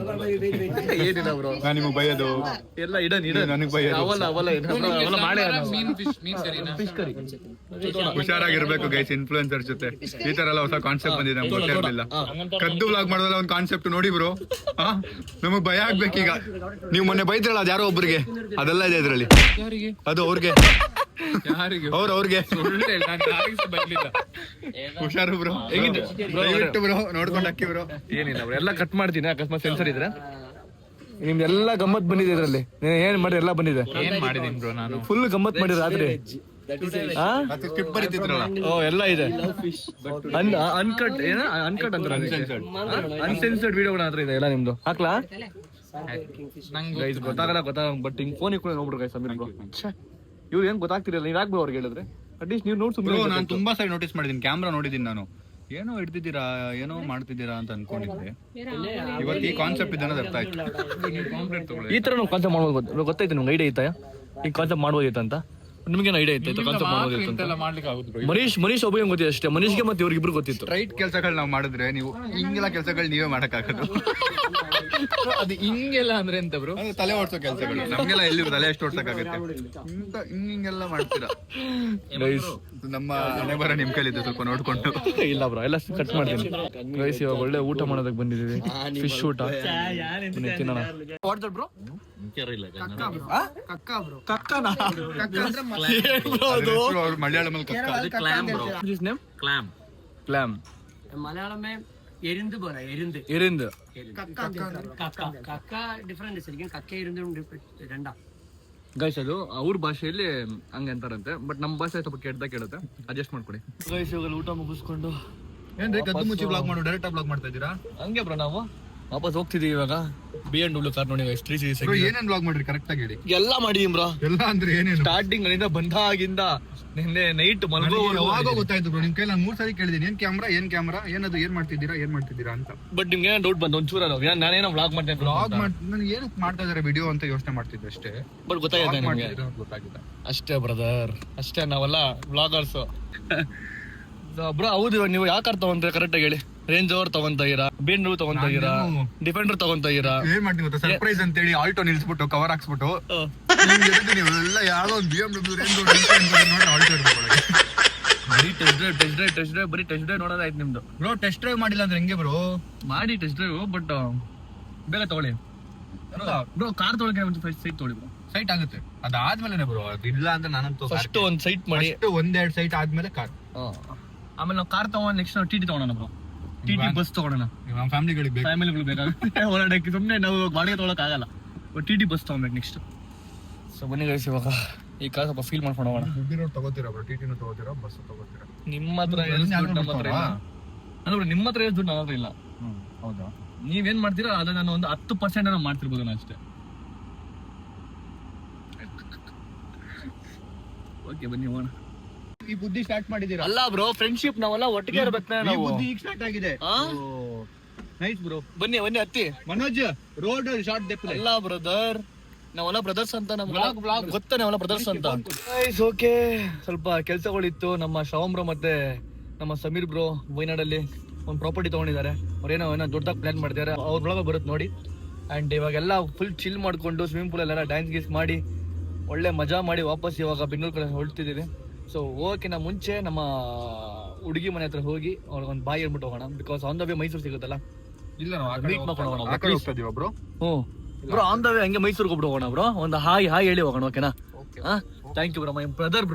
ಏನಿಲ್ಲ ಬ್ರೋ ನಾನ್ ನಿಮಗ್ ಬೈಯೋದು ಎಲ್ಲ ಹಿಡನ್ ಹಿಡನ್ ನನಗ್ ಬೈಯೋದು ಅವೆಲ್ಲ ಮಾಡೇ ಫಿಶ್ ಕರಿ ಹುಷಾರಾಗಿರ್ಬೇಕು ಗೈಸ್ ಇನ್ಫ್ಲೂಯೆನ್ಸರ್ ಜೊತೆ ಈ ತರ ಎಲ್ಲ ಹೊಸ ಕಾನ್ಸೆಪ್ಟ್ ಬಂದಿದೆ ನಮ್ಗೆ ಗೊತ್ತಿರ್ಲಿಲ್ಲ ಕದ್ದು ವ್ಲಾಗ್ ಮಾಡೋದಲ್ಲ ಒಂದು ಕಾನ್ಸೆಪ್ಟ್ ನೋಡಿ ಬ್ರೋ ನಮಗ್ ಭಯ ಆಗ್ಬೇಕೀಗ ನೀವು ಮೊನ್ನೆ ಬೈದ್ರಲ್ಲ ಅದ್ ಯಾರೋ ಒಬ್ರಿಗೆ ಅದೆಲ್ಲ ಇದೆ ಇದ್ರಲ್ಲಿ ಅದು ಅವ್ರಿಗೆ ಅವ್ರಿಗೆ ಹುಷಾರು ಬ್ರೋ ದಯವಿಟ್ಟು ಬ್ರೋ ನೋಡ್ಕೊಂಡು ಹಾಕಿ ಬ್ರೋ ಏನಿಲ್ಲ ಬ್ರೋ ಎಲ್ಲ ಕಟ್ ಮಾಡ್ತೀನಿ ಅಕಸ್ಮಾತ್ ಸೆನ್ಸರ್ ಇದ್ರೆ ನಿಮ್ದೆಲ್ಲ ಗಮ್ಮತ್ ಬಂದಿದೆ ಇದ್ರಲ್ಲಿ ಏನ್ ಮಾಡಿ ಎಲ್ಲ ಬಂದಿದೆ ಏನ್ ಮಾಡಿದೀನಿ ಬ್ರೋ ನಾನು ಫುಲ್ ಗಮ್ಮತ್ ಮಾಡಿ ರಾತ್ರಿ ಸ್ಕ್ರಿಪ್ಟ್ ಬರೀತಿದ್ರಲ್ಲ ಓ ಎಲ್ಲ ಇದೆ ಅನ್ಕಟ್ ಏನ ಅನ್ಕಟ್ ಅಂತ ಅನ್ಸೆನ್ಸರ್ಡ್ ವಿಡಿಯೋಗಳ ಹತ್ರ ಇದೆ ಎಲ್ಲ ನಿಮ್ದು ಹಾಕ್ಲಾ ಗೈಸ್ ಗೊತ್ತಾಗಲ್ಲ ಬಟ್ ಹಿಂಗ್ ಫೋನ್ ಕೂಡ ನೋಡ್ಬಿಡ್ರಿ ಗೈಸ್ ಸಮೀರ್ ಬ್ರೋ ಇವ್ರು ಏನ್ ಗೊತ್ತಾಗ್ತಿರಲ್ಲ ನೀವ್ ಯಾಕೆ ಅವ್ರಿಗೆ ಹೇಳಿದ್ರೆ ಅಟ್ಲೀಸ್ಟ್ ನೀವು ನೋಡಿ ಬ್ರೋ ನಾನು ತುಂಬಾ ಸರಿ ನೋಟಿಸ್ ಮಾಡಿದೀನಿ ಕ್ಯಾಮ್ರಾ ನೋಡಿದೀನಿ ನಾನು ಏನೋ ಹಿಡ್ದಿದ್ದೀರಾ ಏನೋ ಮಾಡ್ತಿದ್ದೀರಾ ಅಂತ ಅನ್ಕೊಂಡಿದ್ದೆ ಇವತ್ತು ಈ ಕಾನ್ಸೆಪ್ಟ್ ಇದೆ ಅನ್ನೋದು ಅರ್ಥ ಆಯ್ತು ಈ ತರ ನಾವು ಕಾನ್ಸೆಪ್ಟ್ ಮಾಡ್ಬೋದು ಗೊತ್ತೈತೆ ನಿಮ್ಗೆ ಐಡಿಯಾ ಐತಾ ಈ ಕಾನ್ಸೆಪ್ಟ್ ಮಾಡ್ಬೋದಿತ್ತು ಅಂತ ನಿಮ್ಗೇನು ಐಡಿಯಾ ಇತ್ತು ಕಾನ್ಸೆಪ್ಟ್ ಮಾಡ್ಬೋದಿತ್ತು ಅಂತ ಮಾಡ್ಲಿಕ್ಕೆ ಆಗುತ್ತೆ ಮನೀಶ್ ಒಬ್ಬ ಗೊತ್ತಿದೆ ಅಷ್ಟೇ ಮನೀಶ್ಗೆ ಮತ್ತೆ ಇವ್ರಿಗಿಬ್ರು ಗೊತ್ತಿತ್ತು ರೈಟ್ ಕೆಲಸಗಳು ನಾವು ಮಾಡಿದ್ರೆ ನೀವು ಹಿಂಗೆಲ್ಲ ಕೆಲಸಗಳು ನೀವೇ ಮಾಡಕ್ಕಾಗದು ಅದು ಹಿಂಗೆಲ್ಲ ಅಂದ್ರೆ ಎಂತ ಬ್ರೋ ಅದು ತಲೆ ಓಡಿಸೋ ಕೆಲಸಗಳು ನಮ್ಗೆಲ್ಲ ಎಲ್ಲಿ ತಲೆ ಎಷ್ಟು ಓಡ್ಸಕ್ಕಾಗತ್ತೆ ಹಿಂಗೆಲ್ಲ ಮಾಡ್ತೀರಾ ನಮ್ಮ ಹಣೆ ಬರ ನಿಮ್ ಕೈಲಿದೆ ಸ್ವಲ್ಪ ನೋಡ್ಕೊಂಡು ಇಲ್ಲ ಬ್ರೋ ಎಲ್ಲ ಕಟ್ ಮಾಡ್ತೀನಿ ಗೈಸ್ ಇವಾಗ ಒಳ್ಳೆ ಊಟ ಮಾಡೋದಕ್ಕೆ ಬಂದಿದ್ದೀವಿ ಫಿಶ್ ಊಟ ಬನ್ನಿ ತಿನ್ನೋಣ ಬ್ರೋ ಅವ್ರು ಮಲಯಾಳಮಲ್ಲಿ ಕ್ಲಾಮ್ മലയാളമേ എരിന്ത് പോലെ എരിന്ത് എരിന്ത് കക്ക ഡിഫറെന്റ് ശരിക്കും കക്ക എരിന്തും രണ്ടാ ಗೈಸ್ ಅದು ಅವ್ರ ಭಾಷೆಯಲ್ಲಿ ಹಂಗೆ ಅಂತಾರಂತೆ ಬಟ್ ನಮ್ಮ ಭಾಷೆ ಸ್ವಲ್ಪ ಕೆಟ್ಟದಾಗ ಕೇಳುತ್ತೆ ಅಡ್ಜಸ್ಟ್ ಮಾಡ್ಕೊಡಿ ಗೈಸ್ ಇವಾಗ ಊಟ ಮುಗಿಸ್ಕೊಂಡು ಏನ್ರಿ ಕದ್ದು ಮುಚ್ಚಿ ಬ್ಲಾಗ್ ಮಾಡು ಡೈರೆಕ್ಟ್ ಬ್ಲಾಗ್ ಮಾಡ್ತಾ ಇದ್ದೀರಾ ಹಂಗೆ ಬ್ರೋ ನಾವು ವಾಪಸ್ ಹೋಗ್ತಿದೀವಿ ಇವಾಗ BMW ಕಾರ್ ನೋಡಿ ಗೈಸ್ 3 ಏನೇನ್ ಬ್ಲಾಗ್ ಮಾಡ್ರಿ ಕರೆಕ್ಟ್ ಆಗಿ ಹೇಳಿ ಎಲ್ಲ ಮಾಡಿದೀನಿ ಬ್ರೋ ಎಲ್ಲ ಅಂದ್ರೆ ಏನೇನು ಸ್ಟಾರ್ಟಿಂಗ್ ಅಲ್ಲಿಂದ ಬಂದಾಗಿಂದ ನಿನ್ನೆ ನೈಟ್ ಯಾವಾಗ ಗೊತ್ತಾಯ್ತು ಬ್ರೋ ನಿಮ್ ಕೈ ನಾನು 3 ಸರಿ ಕೇಳಿದೀನಿ ಏನ್ ಕ್ಯಾಮ್ರಾ ಏನದು ಏನ್ ಮಾಡ್ತಿದ್ದೀರಾ ಅಂತ ಬಟ್ ನಿಮ್ಗೆ ಏನೋ ಡೌಟ್ ಬಂತು ಒಂಚೂರ ನಾನೇನೋ ವ್ಲಾಗ್ ಮಾಡ್ತೇನೆ ಬ್ಲಾಗ್ ನನಗೆ ಏನಕ್ಕೆ ಮಾಡ್ತಾ ಇದಾರೆ ವಿಡಿಯೋ ಅಂತ ಯೋಚನೆ ಮಾಡ್ತಿದ್ದೆ ಅಷ್ಟೇ ಬಟ್ ಗೊತ್ತಾಗಿದೆ ನಿಮ್ಗೆ ಗೊತ್ತಾಗಿಲ್ಲ ಅಷ್ಟೇ ಬ್ರದರ್ ಅಷ್ಟೇ ನಾವೆಲ್ಲ ವ್ಲಾಗರ್ಸ್ ಬ್ರೋ ಹೌದು ಇವಾಗ ನೀವು ಯಾಕೆ ತಗೊಂತೀರ ಕರೆಕ್ಟ್ ಆಗಿ ಹೇಳಿ ರೇಂಜ್ ಓವರ್ ತಗೊಂತ ಇದೀರಾ BMW ತಗೊಂತ ಇದೀರಾ ಡಿಫೆಂಡರ್ ತಗೊಂತ ಇದೀರಾ ಏನ್ ಮಾಡ್ತೀನಿ ಗೊತ್ತಾ ಸರ್ಪ್ರೈಸ್ ಅಂತ ಹೇಳಿ ಆಲ್ಟೋ ನಿಲ್ಸ್ಬಿಟ್ಟು ಕವರ್ ಹಾಕ್ಸ್ಬಿಟ್ಟು ನೀವೆಲ್ಲ ಯಾವ್ದೋ ಒಂದು BMW ರೇಂಜ್ ನೋಡಿ ಆಲ್ಟೋ ಬರೀ ಟೆಸ್ಟ್ ಡ್ರೈವ್ ನೋಡೋದಾಯ್ತು ನಿಮ್ದು ಬ್ರೋ ಟೆಸ್ಟ್ ಡ್ರೈವ್ ಮಾಡಿಲ್ಲ ಅಂದ್ರೆ ಹೆಂಗೆ ಬ್ರೋ ಮಾಡಿ ಟೆಸ್ಟ್ ಡ್ರೈವ್ ಬಟ್ ಬೇಗ ತಗೊಳ್ಳಿ ಬ್ರೋ ಕಾರ್ ತೊಗೊಳಕ್ಕೆ ಒಂದು ಸೈಟ್ ತೊಗೊಳ್ಳಿ ಬ್ರೋ ಸೈಟ್ ಆಗುತ್ತೆ ಅದಾದ್ಮೇಲೆ ಬ್ರೋ ಅದಿಲ್ಲ ಅಂದ್ರೆ ನಾನಂತೂ ಫಸ್ಟ್ ಒಂದು ಸೈಟ್ ಮಾಡಿ ಒಂದೆರಡು ಸೈಟ್ ಆದ್ಮೇಲೆ ಕಾರ್ ಆಮೇಲೆ ನಾವು ಕಾರ್ ತಗೊಂಡು ನೆಕ್ಸ್ಟ್ ನಾವು TT ತಗೊಳ್ಳೋಣ ಬ್ರೋ TT ಬಸ್ ತಗೊಳ್ಳೋಣ ನಮ್ಮ ಫ್ಯಾಮಿಲಿಗಳಿಗೆ ಬೇಕು ಫ್ಯಾಮಿಲಿಗಳು ಬೇಕಾಗುತ್ತೆ ಹೊರಡಕ್ಕೆ ಸುಮ್ಮನೆ ನಾವು ಬಾಡಿಗೆ ತೊಗೊಳಕ್ ಆಗಲ್ಲ TT ಬಸ್ ತಗೊಬೇಕು ನೆಕ್ಸ್ಟ್ ಸೊ ಬನ್ನಿ ಗೈಸ್ ಇವಾಗ ಈ ಕಾರ್ ಸ್ವಲ್ಪ ಫೀಲ್ ಮಾಡ್ಕೊಂಡು ಹೋಗೋಣ ದುಡ್ಡಿರೋ ತಗೋತೀರಾ ಬ್ರೋ TTನೂ ತಗೋತೀರಾ ಬಸ್ ತಗೋತೀರಾ ನಿಮ್ಮ ಹತ್ರ ನಮ್ಮ ಹತ್ರ ಇಲ್ಲ ಅಂದ್ರೆ ನಿಮ್ಮ ಹತ್ರ ಎಷ್ಟು ದುಡ್ಡು ನನ್ನ ಹತ್ರ ಇಲ್ಲ ಹೌದಾ ನೀವೇನ್ ಮಾಡ್ತೀರಾ ಅದನ್ನ ನಾನು ಒಂದು 10% ನಾನು ಮಾಡ್ತಿರ್ಬೋದು ನಾನು ಅಷ್ಟೇ ಓಕೆ ಬನ್ನಿ ಹೋಗೋಣ ಈ ಬುದ್ಧಿ ಸ್ಟಾರ್ಟ್ ಮಾಡಿದೀರಾ ಅಲ್ಲ ಬ್ರೋ ಫ್ರೆಂಡ್ಶಿಪ್ ನಾವೆಲ್ಲ ಒಟ್ಟಿಗೆ ಇರ್ಬೇಕು ಈ ಬುದ್ಧಿ ಈಗ ಸ್ಟಾರ್ಟ್ ಆಗಿದೆ ನೈಸ್ ಬ್ರೋ ಬನ್ನಿ ಹತ್ತಿ ಮನೋಜ್ ರೋಡ್ ಶಾರ್ಟ್ ದೆಪ್ಪ ಅಲ್ಲ ಬ್ರದರ್ ನಾವೆಲ್ಲ ಬ್ರದರ್ಸ್ ಅಂತ ನಮ್ಗೆ ಗೊತ್ತಾ ನಾವೆಲ್ಲ ಬ್ರದರ್ಸ್ ಅಂತ ಓಕೆ ಸ್ವಲ್ಪ ಕೆಲಸಗಳಿತ್ತು ನಮ್ಮ ಶ್ರವಣ್ ಬ್ರೋ ಮತ್ತೆ ನಮ್ಮ ಸಮೀರ್ ಬ್ರೋ ವೈನಾಡಲ್ಲಿ ಒಂದು ಪ್ರಾಪರ್ಟಿ ತಗೊಂಡಿದ್ದಾರೆ ಅವ್ರೇನೋ ದೊಡ್ಡದಾಗಿ ಪ್ಲಾನ್ ಮಾಡಿದ್ದಾರೆ ಅವ್ರ ಒಳಗೆ ಬರುತ್ತೆ ನೋಡಿ ಅಂಡ್ ಇವಾಗೆಲ್ಲ ಫುಲ್ ಚಿಲ್ ಮಾಡ್ಕೊಂಡು ಸ್ವಿಮ್ಮಿಂಗ್ ಪೂಲ್ ಎಲ್ಲ ಡ್ಯಾನ್ಸ್ ಗೀಸ್ ಮಾಡಿ ಒಳ್ಳೆ ಮಜಾ ಮಾಡಿ ವಾಪಸ್ ಇವಾಗ ಬೆಂಗಳೂರು ಕಡೆ ಹೊರಡ್ತಿದ್ದೀವಿ ಸೊ ಹೋಗೋಕ್ಕಿಂತ ಮುಂಚೆ ನಮ್ಮ ಹುಡುಗಿ ಮನೆ ಹತ್ರ ಹೋಗಿ ಅವ್ರಿಗೊಂದು ಬಾಯಿ ಹೇಳ್ಬಿಟ್ಟು ಹೋಗೋಣ because on the way Mysuru ಸಿಗುತ್ತಲ್ಲ ಇಲ್ಲ ಮೀಟ್ ಮಾಡ್ಕೊಂಡು ಹೋಗೋಣ ಬ್ರೋ ಹ್ಞೂ ಬ್ರೋ ಆನ್ ದ ವೇ ಹಂಗೆ ಮೈಸೂರಿಗೆ ಹೋಗ್ಬಿಟ್ಟು ಹೋಗೋಣ ಬ್ರೋ ಒಂದು ಹಾಯ್ ಹೇಳಿ ಹೋಗೋಣ ಓಕೆನಾ thank you bro my brothers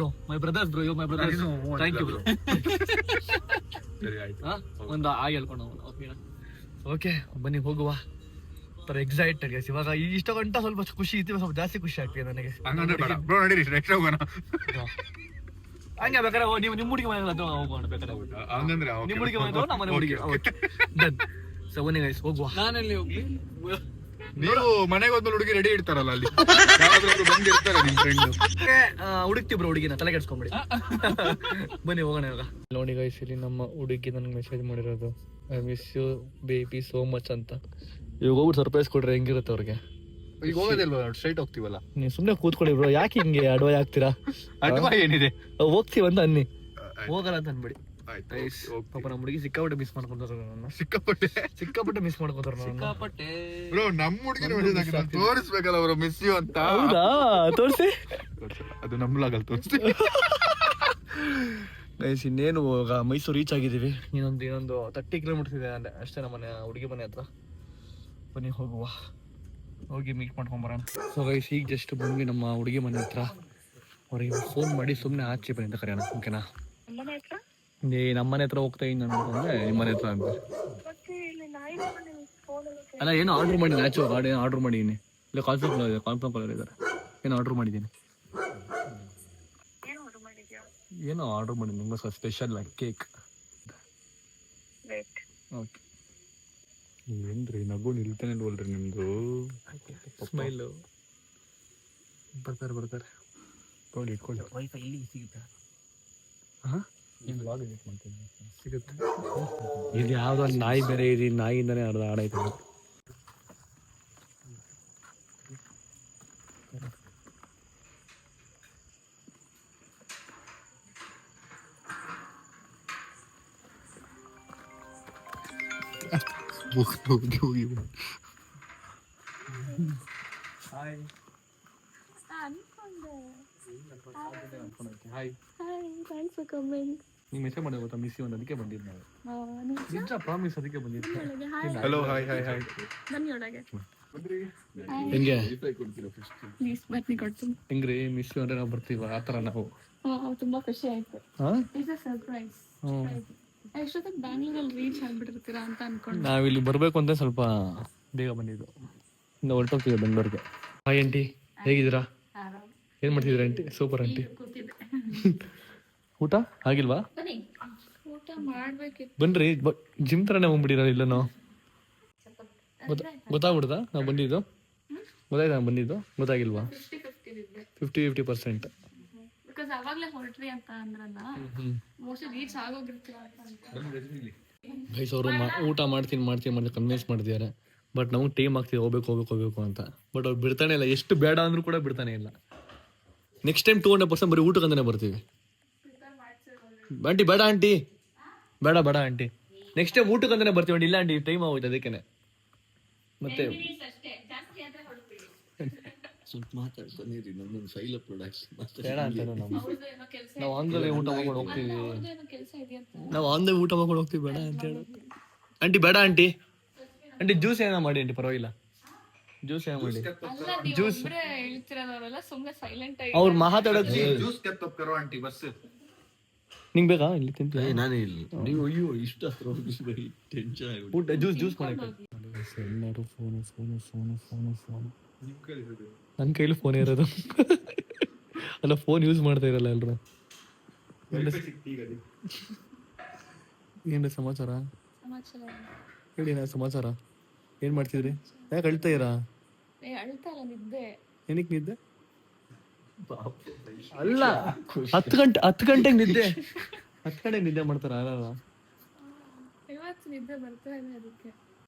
bro you my brothers thank you bro ಸರಿ ಆಯ್ತು ಒಂದು ಹಾಯ್ ಹೇಳ್ಕೊಂಡು ಹೋಗೋಣ ಓಕೆನಾ ಓಕೆ ಬನ್ನಿ ಹೋಗುವ ತರ ಎಕ್ಸೈಟೆಡ್ ಗೈಸ್ ಇವಾಗ ಇಷ್ಟ ಗಂಟ ಸ್ವಲ್ಪ ಖುಷಿ ಇತ್ತು ಸ್ವಲ್ಪ ಜಾಸ್ತಿ ಖುಷಿ ಆಗ್ತಿದೆ ನನಗೆ ಬ್ರೋ ನಡೀರಿ ನೆಕ್ಸ್ಟ್ ಹೋಗೋಣ ಹಂಗೆ ಬೇಕಾದ್ರೆ ನೀವು ನಿಮ್ಮ ಹುಡುಗಿ ಮನೆ ಹತ್ರ ಹೋಗೋಣ ಬೇಕಾದ್ರೆ ಹಂಗಂದ್ರೆ ನಿಮ್ಮ ಹುಡುಗಿ ಮನೆ ನಮ್ಮ ಮನೆ ಹುಡುಗಿ ಡನ್ ಸೊ ಬನ್ನಿ ಗೈಸ್ ಹೋಗುವ ನಾನಲ್ಲಿ ಹೋಗಿ ನೀವು ಮನೆಗೆ ಹೋದ್ಮೇಲೆ ಹುಡುಗಿ ರೆಡಿ ಇರ್ತಾರಲ್ಲ ಅಲ್ಲಿ ಯಾರಾದ್ರೂ ಬಂದಿರ್ತಾರೆ ನಿಮ್ ಫ್ರೆಂಡ್ ಹುಡುಕ್ತಿ ಬ್ರೋ ಹುಡುಗಿನ ತಲೆ ಕೆಡ್ಸ್ಕೊಂಬಿಡಿ ಬನ್ನಿ ಹೋಗೋಣ ಇವಾಗ ನೋಡಿ ಗೈಸ್ ಇಲ್ಲಿ ನಮ್ಮ ಹುಡುಗಿ ನನಗೆ ಮೆಸೇಜ್ ಮಾಡಿರೋದು I miss you baby so much ಅಂತ ಇವಾಗ ಹೋಗ್ಬಿಟ್ಟು ಸರ್ಪ್ರೈಸ್ ಕೊಡ್ರೆ ಹೆಂಗಿರುತ್ತೆ ಅವ್ರಿಗೆ ಈಗ ಹೋಗೋದಿಲ್ವಾ ಸ್ಟ್ರೈಟ್ ಹೋಗ್ತೀವಲ್ಲ ನೀವು ಸುಮ್ಮನೆ ಕೂತ್ಕೊಳ್ಳಿ ಬ್ರೋ, ಯಾಕೆ ಹಿಂಗೆ ಅಡ್ವೈ ಆಗ್ತೀರಾ? ಅಡ್ವಾ ಏನಿದೆ ಹೋಗ್ತೀವಿ ಅಂತ ಅನ್ನಿ, ಹೋಗಲ್ಲ ಅಂತ ಅನ್ಬೇಡಿ. ಗೈಸ್ ಪಾಪ ನಮ್ಮ ಹುಡುಗಿ ಸಿಕ್ಕಾಪಟ್ಟೆ ಮಿಸ್ ಮಾಡ್ಕೊಂತಾರ ನನ್ನ ಸಿಕ್ಕಾಪಟ್ಟೆ ಮಿಸ್ ಮಾಡ್ಕೊಂತಾರ ಸಿಕ್ಕಾಪಟ್ಟೆ ಬ್ರೋ ನಮ್ಮ ಹುಡುಗಿನ ತೋರಿಸ್ಬೇಕಲ್ಲ ಅವರು ಮಿಸ್ ಯು ಅಂತ. ಹೌದಾ ತೋರಿಸಿ ಅದು ನಮ್ಮ ಲಾಗಲ್ಲಿ ತೋರಿಸ್ತಿ. ಗೈಸ್ ಇನ್ನೇನು ಮೈಸೂರು ರೀಚ್ ಆಗಿದ್ದೀವಿ. ಇನ್ನೊಂದು 30 ಕಿಲೋಮೀಟರ್ಸ್ ಇದೆ ಅಷ್ಟೇ ನಮ್ಮ ಮನೆ ಹುಡುಗಿ ಮನೆ ಹತ್ರ. ಬನ್ನಿ ಹೋಗಿ ಮೀಟ್ ಮಾಡ್ಕೊಂಬರೋಣ. ಸೊ ಗೈಸ್ ಈಗ ಜಸ್ಟ್ ಬಂದ್ವಿ ನಮ್ಮ ಹುಡುಗಿ ಮನೆ ಹತ್ರ. ಅವ್ರಿಗೆ ಫೋನ್ ಮಾಡಿ ಸುಮ್ಮನೆ ಆಚೆ ಬನ್ನಿ ಅಂತ ಕರೆಯೋಣ, ಓಕೆನಾ? ನಮ್ಮ ಮನೆ ಹತ್ರ ಹೋಗ್ತಾ ಇದ್ದೀನಿ ನಾನು ಅಂತಂದ್ರೆ ನಿಮ್ಮ ಮನೆ ಹತ್ರ ಅಂತ ಅಲ್ಲ, ಏನೋ ಆರ್ಡ್ರ್ ಮಾಡಿದ್ದೀನಿ. ಆರ್ಡ್ರ್ ಮಾಡಿದ್ದೀನಿ. ಇಲ್ಲ ಕಾನ್ಫ್ರಮ್ ಕಾಲರ್ ಇದ್ದಾರೆ. ಏನೋ ಆರ್ಡ್ರ್ ಮಾಡಿದ್ದೀನಿ. ಏನೋ ಆರ್ಡರ್ ಮಾಡಿ ನಿಮ್ಗೋಸ್ಕರ ಸ್ಪೆಷಲ್ ಕೇಕ್. ಓಕೆ ಏನ್ರಿ ನಗು ನಿಲ್ತಾನೆ ಇಲ್ವಲ್ರಿ ನಿಮ್ದು? ಸ್ಮೈಲು ಬರ್ತಾರೆ ಇಟ್ಕೊಳ್ಳಿ. ವೈಫೈ ಇಲ್ಲಿ ಸಿಗುತ್ತಾ? ಸಿಗುತ್ತೆ. ಇದು ಯಾವುದೋ ಒಂದು ನಾಯಿ ಬೇರೆ ಇದೆ, ನಾಯಿಯಿಂದನೇ ಆಡಾಯ್ತು. Hi Hi, thanks for coming. ನೀವು ಮೆಸೇಜ್ ಮಾಡಿ ಗೊತ್ತಾ ಮಿಸ್ ಯು ಅಂತ, ಅದಕ್ಕೆ ಬಂದಿದ್ದು ನಾವು. ನಿಜ ಪ್ರಾಮಿಸ್, ಅದಕ್ಕೆ ಬಂದಿದ್ದು. Hello hi hi hi. ಬನ್ನಿ ಒಳಗೆ. ಹೆಂಗೆ ಪ್ಲೀಸ್ ಬನ್ನಿ ಕೊಡ್ತೀನಿ. ಹೆಂಗ್ರಿ ಮಿಸ್ ಯು ಅಂದ್ರೆ ನಾವು ಬರ್ತೀವ ಆ ಥರ ನಾವು. ತುಂಬಾ ಖುಷಿ ಆಯ್ತು. ಹಾಂ ಇಟ್ಸ್ ಅ ಸರ್ಪ್ರೈಸ್. ಎಷ್ಟೊತ್ತಿಗೆ ಬ್ಯಾಂಗ್ಳೂರಲ್ಲಿ ರೀಚ್ ಆಗ್ಬಿಟ್ಟಿರ್ತೀರಾ ಅಂತ ಅನ್ಕೊಂಡು ನಾವಿಲ್ಲಿ ಬರಬೇಕು ಅಂತ ಸ್ವಲ್ಪ ಬೇಗ ಬಂದಿದ್ದು. ಇನ್ನು ಹೊರಟೋಗ್ತೀವಿ ಬೆಂಗಳೂರಿಗೆ. ಹಾಯ್ ಆಂಟಿ, ಹೇಗಿದ್ದೀರಾ? ಏನು ಮಾಡ್ತಿದ್ದೀರಾ ಆಂಟಿ? Super aunty. ಕೂತಿದ್ದೆ. ಊಟ ಆಗಿಲ್ವಾ? ಬನ್ನಿ ಊಟ ಮಾಡ್ಬೇಕಿತ್ತು. ಬನ್ರಿ, ಜಿಮ್ ಥರನೇ ಹೋಗ್ಬಿಟ್ಟಿರ ಇಲ್ಲನೋ? ಗೊತ್ತಾಗ್ಬಿಡ್ದಾ ನಾವು ಬಂದಿದ್ದು? ಗೊತ್ತಾಯ್ತಾ ನಾನು ಬಂದಿದ್ದು? ಗೊತ್ತಾಗಿಲ್ವಾ? 50-50%. ಬಿಕಾಸ್ ಅವಾಗಲೇ ಹೊರಟ್ರಿ ಅಂತ ಅಂದ್ರಲ್ಲ, ಮೋಸ್ಟ್ಲಿ ರೀಚ್ ಆಗೋಗಿರ್ತೀರಾ ಅಂತ. ಗೈಸ್ ಅವರು ಊಟ ಮಾಡ್ತೀನಿ ಕನ್ವಿನ್ಸ್ ಮಾಡ್ತಿದ್ದಾರೆ. ಬಟ್ ನಮಗೆ ಟೈಮ್ ಆಗ್ತಿದೆ ಹೋಗ್ಬೇಕು ಅಂತ. ಬಟ್ ಅವ್ರು ಬಿಡ್ತಾನೆ ಇಲ್ಲ. ಎಷ್ಟು ಬೇಡ ಅಂದ್ರೂ ಕೂಡ ಬಿಡ್ತಾನೆ ಇಲ್ಲ. ನೆಕ್ಸ್ಟ್ ಟೈಮ್ 200% ಬರೀ ಊಟಕ್ಕಂತಾನೆ ಬರ್ತೀವಿ. ಆಂಟಿ ಬೇಡ ಆಂಟಿ, ಬೇಡ ಆಂಟಿ, ನೆಕ್ಸ್ಟ್ ಟೈಮ್ ಊಟಕ್ಕಂತಾನೆ ಬರ್ತೀವಿ. ಇಲ್ಲ ಆಂಟಿ ಟೈಮ್ ಆಗೋಯ್ತು ಅದಕ್ಕೇನೆ. ಮತ್ತೆ ಸ್ವಲ್ಪ ಮಾತಾಡ್ಕೊಂಡಿರಿ, ನಮ್ಮೊಂದು ಶೈಲ ಪ್ರೊಡಕ್ಷನ್ ಬೇಡ ಅಂತ ನಾವು ಆಂಧ್ರದಲ್ಲಿ ಊಟ ಮಾಡ್ಕೊಂಡು ಹೋಗ್ತೀವಿ. ಕೆಲಸ ಇದೆಯಂತ ನಾವು ಆಂಧ್ರದಲ್ಲಿ ಊಟ ಮಾಡ್ಕೊಂಡು ಹೋಗ್ತೀವಿ. ಬೇಡ ಅಂತ ಹೇಳಿ ಆಂಟಿ, ಬೇಡ ಆಂಟಿ. ಆಂಟಿ ಜ್ಯೂಸ್ ಏನೋ ಮಾಡಿ ಆಂಟಿ, ಪರವಾಗಿಲ್ಲ ಜ್ಯೂಸ್ ಏನೋ ಮಾಡಿ. ಜ್ಯೂಸ್ ಹೇಳ್ತಿರೋದವರೆಲ್ಲ ಸುಮ್ಮನೆ ಸೈಲೆಂಟ್ ಆಗಿ ಅವ್ರು ಮಾತಾಡೋದು. ಜ್ಯೂಸ್ ಕಪ್ ಕರೋ ಆಂಟಿ ಬಸ್. ನಿಂಗೆ ಬೇಕಾ? ಇಲ್ಲಿ ತಿಂತ ನಾನೇ ಇಲ್ಲ. ನೀವು ಅಯ್ಯೋ ಇಷ್ಟ ಟೆನ್ಷನ್ ಆಗಿ ಊಟ ಜ್ಯೂಸ್ ಮಾಡಕ್ಕೆ. ಎಲ್ಲರೂ ಫೋನು ನನ್ನ ಕೈಲಿ ಫೋನೇ ಇರೋದು. ಅಲ್ಲ, ಫೋನ್ ಯೂಸ್ ಮಾಡ್ತಾ ಇರಲ್ಲ ಎಲ್ಲರೂ. ಏನ್ರಿ ಸಮಾಚಾರ? ಹೇಳಿ ನಾ ಸಮಾಚಾರ. ಏನು ಮಾಡ್ತಿದ್ರಿ? ಯಾಕೆ ಅಳ್ತಾ ಇರಾ? ಅಳ್ತಾ ಇಲ್ಲ, ನಿದ್ದೆ. ಏನಕ್ಕೆ ನಿದ್ದೆ? ಅಲ್ಲ, 10 ಗಂಟೆಗೆ ನಿದ್ದೆ. 10 ಗಂಟೆಗೆ ನಿದ್ದೆ ಮಾಡ್ತಾರ? ಅಲ್ಲ, ಇವತ್ತು ನಿದ್ದೆ ಬರ್ತಾ ಇದೆ ಅದಕ್ಕೆ.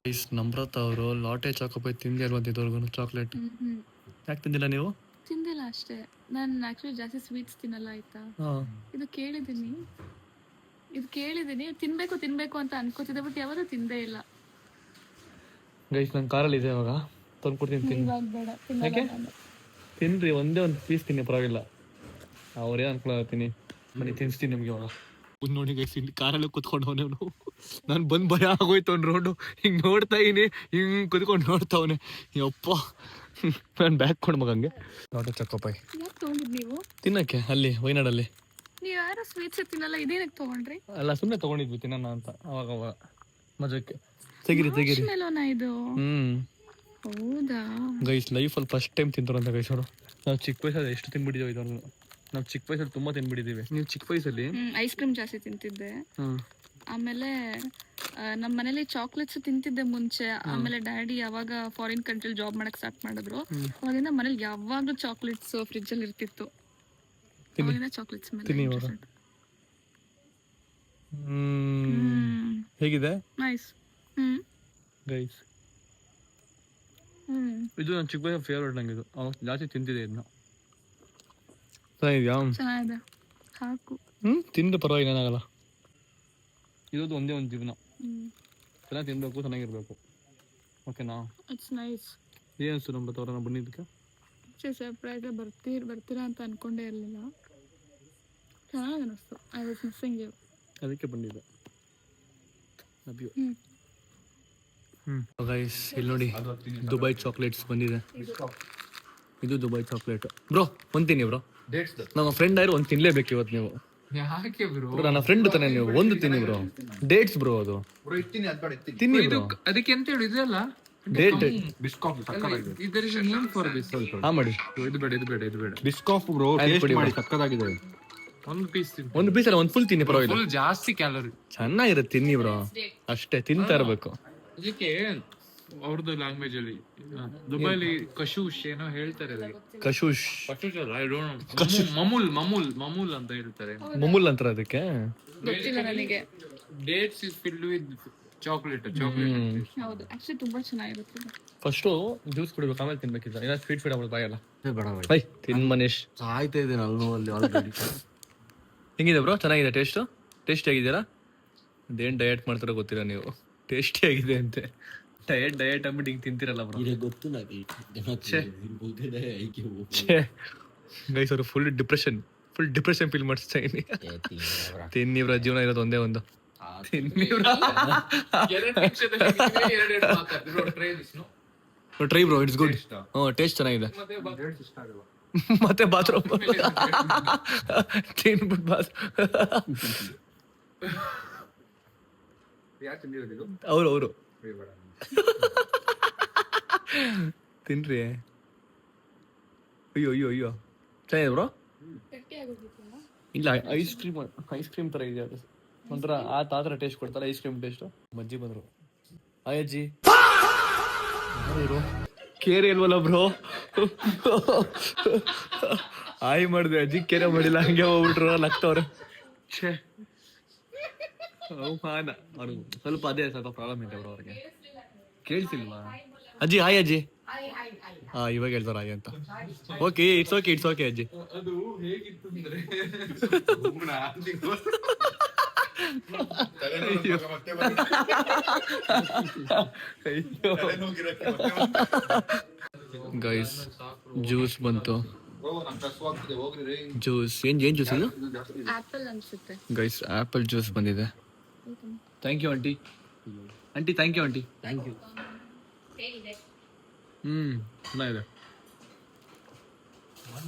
ನಮ್ರತ ಅವರು ಲಾಟೆ ಚಾಕೋಪೈ ತಿಂದಿ ಅಲ್ವಂತಿದ್ದವ್ರಿಗೂ ಚಾಕ್ಲೇಟ್. ಯಾಕೆ ತಿಂದಿಲ್ಲ ನೀವು? ತಿಂದಿಲ್ಲ ಅಷ್ಟೇ. ನಾನು ಆಕ್ಚುಲಿ ಜಾಸ್ತಿ ಸ್ವೀಟ್ಸ್ ತಿನ್ನಲ್ಲ, ಆಯ್ತಾ? ಇದು ಕೇಳಿದ್ದೀನಿ ತಿನ್ಬೇಕು ಅಂತ ಅನ್ಕೋತಿದ್ದೆ, ಬಟ್ ಯಾವತ್ತೂ ತಿಂದೇ ಇಲ್ಲ. ಗೈಸ್ ನನ್ನ ಕಾರಲ್ಲಿ ಇದೆ, ಇವಾಗ ತಂದ್ಕೊಡ್ತೀನಿ, ತಿನ್ನಿ. ಇವಾಗ ಬೇಡ, ಯಾಕೆ? ತಿನ್ರಿ, ಒಂದೇ ಒಂದು ಪೀಸ್ ತಿನ್ನಿ, ಪರವಾಗಿಲ್ಲ. ಅವರೇ ಅನ್ಕೊಳತ್ತೀನಿ. ಬನ್ನಿ ತಿನ್ನಿಸ್ತೀನಿ ನಿಮ್ಗೆ ಇವಾಗ. ನೋಡಿ ಗೈಸ್, ಇಲ್ಲಿ ಕಾರಲ್ಲಿ ಕುತ್ಕೊಂಡವನೇ ಅವನು. ನಾನು ಬಂದು ಭಯ ಆಗೋಯ್ತು ಅವ್ನು. ರೋಡು ಹಿಂಗೆ ನೋಡ್ತಾ ಇದೀನಿ, ಹಿಂಗೆ ಕುತ್ಕೊಂಡು ನೋಡ್ತಾವನೆ. ಯಪ್ಪ, ನಾನು ಬ್ಯಾಗ್ ಕೊಂಡು ಮಗಂಗೆ ಲಾಟೆ ಚಾಕೋಪೈ ಯಾಕೆ ತೊಗೊಂಡಿದ್ದು ನೀವು? ತಿನ್ನಕ್ಕೆ ಅಲ್ಲಿ ವೈನಾಡಲ್ಲಿ. ನೀವು ಯಾರು ಸ್ವೀಟ್ಸ್ ತಿನ್ನಲ್ಲ, ಇದೇನಕ್ಕೆ ತೊಗೊಂಡ್ರಿ? ಅಲ್ಲ, ಸುಮ್ಮನೆ ತೊಗೊಂಡಿದ್ವಿ ತಿನ್ನೋಣ ಅಂತ ಅವಾಗ ಮಜಕ್ಕೆ. ತೆಗಿರಿ ಮೆಲೋನಾ ಇದು? ಹೌದಾ? ಗೈಸ್ ಲೈಫಲ್ಲಿ ಫಸ್ಟ್ ಟೈಮ್ ತಿಂತಾರಂತ ಗೈಸ್ ಅವರು. ನಾವು ಚಿಕ್ಕ ವಯಸ್ಸಲ್ಲಿ ಎಷ್ಟು ತಿನ್ಬಿಟ್ಟಿದ್ದೀವಿ ಇದನ್ನು. ನಾವು ಚಿಕ್ಕ ವಯಸ್ಸಲ್ಲಿ ತುಂಬ ತಿನ್ಬಿಟ್ಟಿದ್ದೀವಿ. ನೀವು ಚಿಕ್ಕ ವಯಸ್ಸಲ್ಲಿ ಐಸ್ ಕ್ರೀಮ್ ಜಾಸ್ತಿ ತಿಂತಿದ್ದೆ. ಆಮೇಲೆ ನಮ್ಮ ಮನೇಲಿ ಚಾಕ್ಲೇಟ್ಸ್ ತಿಂತಿದ್ದೆ ಮುಂಚೆ. ಆಮೇಲೆ ಡ್ಯಾಡಿ ಯಾವಾಗ ಫಾರಿನ್ ಕಂಟ್ರಿಲಿ ಜಾಬ್ ಮಾಡಕ್ ಸ್ಟಾರ್ಟ್ ಮಾಡಿದ್ರು, ಅವಾಗಿಂದ ಮನೇಲಿ ಯಾವಾಗ್ಲೂ ಚಾಕ್ಲೇಟ್ಸ್ ಫ್ರಿಜ್ ಅಲ್ಲಿ ಇರ್ತಿತ್ತು. ಚಾಕ್ಲೇಟ್ಸ್ ಹೇಗಿದೆ? ನೈಸ್. ಗೈಸ್ ಇದು ನನ್ನ ಚಿಕ್ಕ ವಯಸ್ಸು ಫೇವ್ರೇಟ್. ನಂಗೆ ಇದು ಅವಾಗ ಜಾಸ್ತಿ ತಿಂತಿದೆ ಇದನ್ನ. ಚೆನ್ನಾಗಿದ್ಯಾ? ಚೆನ್ನಾಗಿದೆ, ಸಾಕು. ತಿಂದ್ರೆ ಪರವಾಗಿಲ್ಲ, ಏನಾಗಲ್ಲ. ಇರೋದು ಒಂದೇ ಒಂದು ಜೀವನ, ಚೆನ್ನಾಗಿ ತಿನ್ಬೇಕು, ಚೆನ್ನಾಗಿರ್ಬೇಕು. ಓಕೆನಾ? It's nice. ಏನು ಅನಿಸ್ತು ನಮ್ಮ ಅವರನ್ನ ಬಂದಿದ್ದಕ್ಕೆ? ಸರ್ಪ್ರೈಸ್ ಬರ್ತೀರಾ ಅಂತ ಅನ್ಕೊಂಡೇ ಇರಲಿಲ್ಲ. ಚೆನ್ನಾಗಿ ಅನಿಸ್ತು. I was missing you. ಅದಕ್ಕೆ ಬಂದಿದ್ದೆ. ಗೈಸ್ ಇಲ್ಲಿ ನೋಡಿ ದುಬೈ ಚಾಕ್ಲೇಟ್ಸ್ ಬಂದಿದೆ. ಇದು ದುಬೈ ಚಾಕ್ಲೇಟ್. ಬ್ರೋ ಒಂದು ತಿನ್ನಿ ಬ್ರೋ. ನಮ್ಮ ಫ್ರೆಂಡ್ ಆಯ್ರು ಒಂದು ತಿನ್ಲೇಬೇಕು ಇವತ್ತು ನೀವು. ಯಾಕೆ ಬ್ರೋ? ನನ್ನ ಫ್ರೆಂಡ್ ತಾನೆ ನೀವು, ಒಂದು ತಿನ್ನಿ ಬ್ರೋ. ಡೇಟ್ಸ್ ಬ್ರೋ ಅದು. ತಿನ್ನಿ ಬ್ರೋ. ಅದಕ್ಕೆ ಎಂತ ಹೇಳಿ ಇದೆಲ್ಲ ಡೇಟ್ ಇದರ ನೇಮ್ ಫಾರ್ ದಿಸ್. ಹಾ ಮಾಡಿ. ಇದು ಬೇಡ. ಬಿಸ್ಕಾಫ್ ಬ್ರೋ, ಟೇಸ್ಟ್ ಮಾಡಿ ಸಕ್ಕತ್ತಾಗಿದೆ. ಒಂದು ಪೀಸ್ ಒಂದು ಪೀಸ್ ಅಲ್ಲ, ಒಂದು ಫುಲ್ ತಿನ್ನಿ ಪರವಾಗಿಲ್ಲ. ಫುಲ್ ಜಾಸ್ತಿ ಕ್ಯಾಲರಿ. ಚೆನ್ನಾಗಿರುತ್ತೆ, ತಿನ್ನಿ ಬ್ರೋ. ಅಷ್ಟೇ ತಿಂತಾ ಇರ್ಬೇಕು. ಅದಕ್ಕೆ ಅವ್ರದ್ದು ಲ್ಯಾಂಗ್ವೇಜ್ ಅಲ್ಲಿ ದುಬೈಲಿ ಕಶೂಶ್ ಏನೋ ಹೇಳ್ತಾರೆ ಅದಕ್ಕೆ. ಕಶೂಶ್ ಅಲ್ಲ, ಐ ಡೋಂಟ್ ನೋ. ಮಮೂಲ್ ಅಂತ ಹೇಳ್ತಾರೆ. ಮುಮುಲ್ ಅಂತಾರ ಅದಕ್ಕೆ. ಗೊತ್ತಿಲ್ಲ ನನಗೆ. Dates is filled with chocolate. ಹೌದು, ಆಕ್ಚುಲಿ ತುಂಬಾ ಚೆನ್ನಾಗಿರುತ್ತೆ. ಫಸ್ಟು ಜ್ಯೂಸ್ ಕುಡಿಬೇಕು, ಆಮೇಲೆ ತಿನ್ಬೇಕಿಲ್ಲ. ಏನೋ ಸ್ವೀಟ್ ಆಗ್ಬೋದು ಬಾಯಲ್ಲ. ಬೇಡ ಬೈ ತಿನ್ ಮನೀಶ್. ಸಾಯ್ತಾ ಇದ್ದೇನೆ ಅಲ್ಲಿ ಆಲ್ರೆಡಿ. ಹೆಂಗಿದೆ ಬ್ರೋ? ಚೆನ್ನಾಗಿದೆ ಟೇಸ್ಟು? ಟೇಸ್ಟಿ ಆಗಿದೆಯಲ್ಲ? ಅದೇನು ಡಯಟ್ ಮಾಡ್ತಾರೋ ಗೊತ್ತಿಲ್ಲ ನೀವು. ಟೇಸ್ಟಿ ಆಗಿದೆ ಅಂತೆ. ಡಯಟ್ ಅಂದ್ಬಿಟ್ಟು ಹಿಂಗೆ ತಿಂತಿರಲ್ಲ ಬ್ರೋ. ಇದು ಗೊತ್ತು ನನಗೆ. ಗೈಸ್ ಅವರು ಫುಲ್ ಡಿಪ್ರೆಷನ್ ಫೀಲ್ ಮಾಡಿಸ್ತಾ ಇದೀನಿ. ತಿನ್ನಿ ಬ್ರೋ, ಜೀವನ ಇರೋದು ಒಂದೇ ಒಂದು. ತಿನ್ನಿ bro. Try bro, it's good. Taste ಚೆನ್ನಾಗಿದೆ. ಮತ್ತೆ ಬಾತ್ರೂಮ್ ತಿನ್ಬಿಟ್ಟು ಅವರು ತಿನ್ರಿ. ಅಯ್ಯೋ ಚೆನ್ನಾಗಿದೆ ಬ್ರೋ. ಇಲ್ಲ, ಐಸ್ ಕ್ರೀಮ್ ತರ ಇದೆ ಅದು. ಒಂಥರ ಆ ಥರ ಟೇಸ್ಟ್ ಕೊಡ್ತಾರೆ, ಐಸ್ ಕ್ರೀಮ್ ಟೇಸ್ಟ್. ಅಜ್ಜಿ ಬಂದ್ರು. ಅಜ್ಜಿ ಕೇರೆ ಇಲ್ವಲ್ಲ ಬ್ರೋ? ಆಯ್ ಮಾಡಿದೆ, ಅಜ್ಜಿ ಕೇರೆ ಮಾಡಿಲ್ಲ, ಹಂಗೆ ಹೋಗ್ಬಿಟ್ರು. ನಗ್ತವ್ರೆ. ಅವಮಾನ. ಅವ್ರಿಗೆ ಸ್ವಲ್ಪ ಅದೇ ಸ್ವಲ್ಪ ಪ್ರಾಬ್ಲಮ್ ಇದೆ ಬ್ರೋ. ಅವ್ರಿಗೆ ಕೇಳ್ತಿಲ್ವಾ? ಅಜ್ಜಿ ಹಾಯ್ ಅಜ್ಜಿ. ಹಾ, ಇವಾಗ ಹೇಳ್ತಾರ ಹಾಯ್ ಅಂತ. ಓಕೆ, ಇಟ್ಸ್ ಓಕೆ ಅಜ್ಜಿ. ಅದು ಹೇಗಿತ್ತು ಅಂದ್ರೆ ಗೈಸ್ ಜ್ಯೂಸ್ ಬಂತು. ಜ್ಯೂಸ್ ಏನ್ ಜ್ಯೂಸ್ ಇದು? ಆಪಲ್ ಅನ್ಸುತ್ತೆ ಗೈಸ್, ಆಪಲ್ ಜ್ಯೂಸ್ ಬಂದಿದೆ. Thank you aunty. Thank you aunty. ಚೆನ್ನಾಗಿದೆ,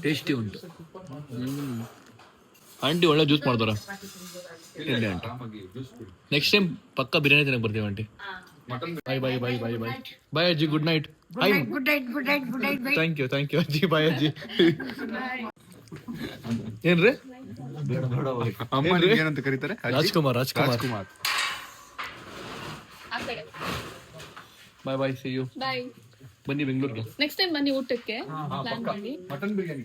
ಟೇಸ್ಟಿ ಉಂಟು. ಆಂಟಿ ಒಳ್ಳೆ ಜ್ಯೂಸ್ ಮಾಡ್ತಾರ. ನೆಕ್ಸ್ಟ್ ಟೈಮ್ ಪಕ್ಕ ಬಿರಿಯಾನಿ ತಿನ್ನಕ್ ಬರ್ತೀವಿ ಆಂಟಿ. ಬಾಯ್ ಅಜ್ಜಿ. Good night. ಥ್ಯಾಂಕ್ ಯು ಅಜ್ಜಿ. ಬಾಯ್ ಅಜ್ಜಿ. ಏನ್ರಿ ಏನಂತ ಕರೀತಾರೆ? Rajkumar. Bye. See you. Bye. ಬನ್ನಿ ಬೆಂಗಳೂರಿಗೆ. ನೆಕ್ಸ್ಟ್ ಟೈಮ್ ಬನ್ನಿ ಊಟಕ್ಕೆ. ಪ್ಲಾನ್ ಮಾಡಿ. ಮಟನ್ ಬಿರಿಯಾನಿ.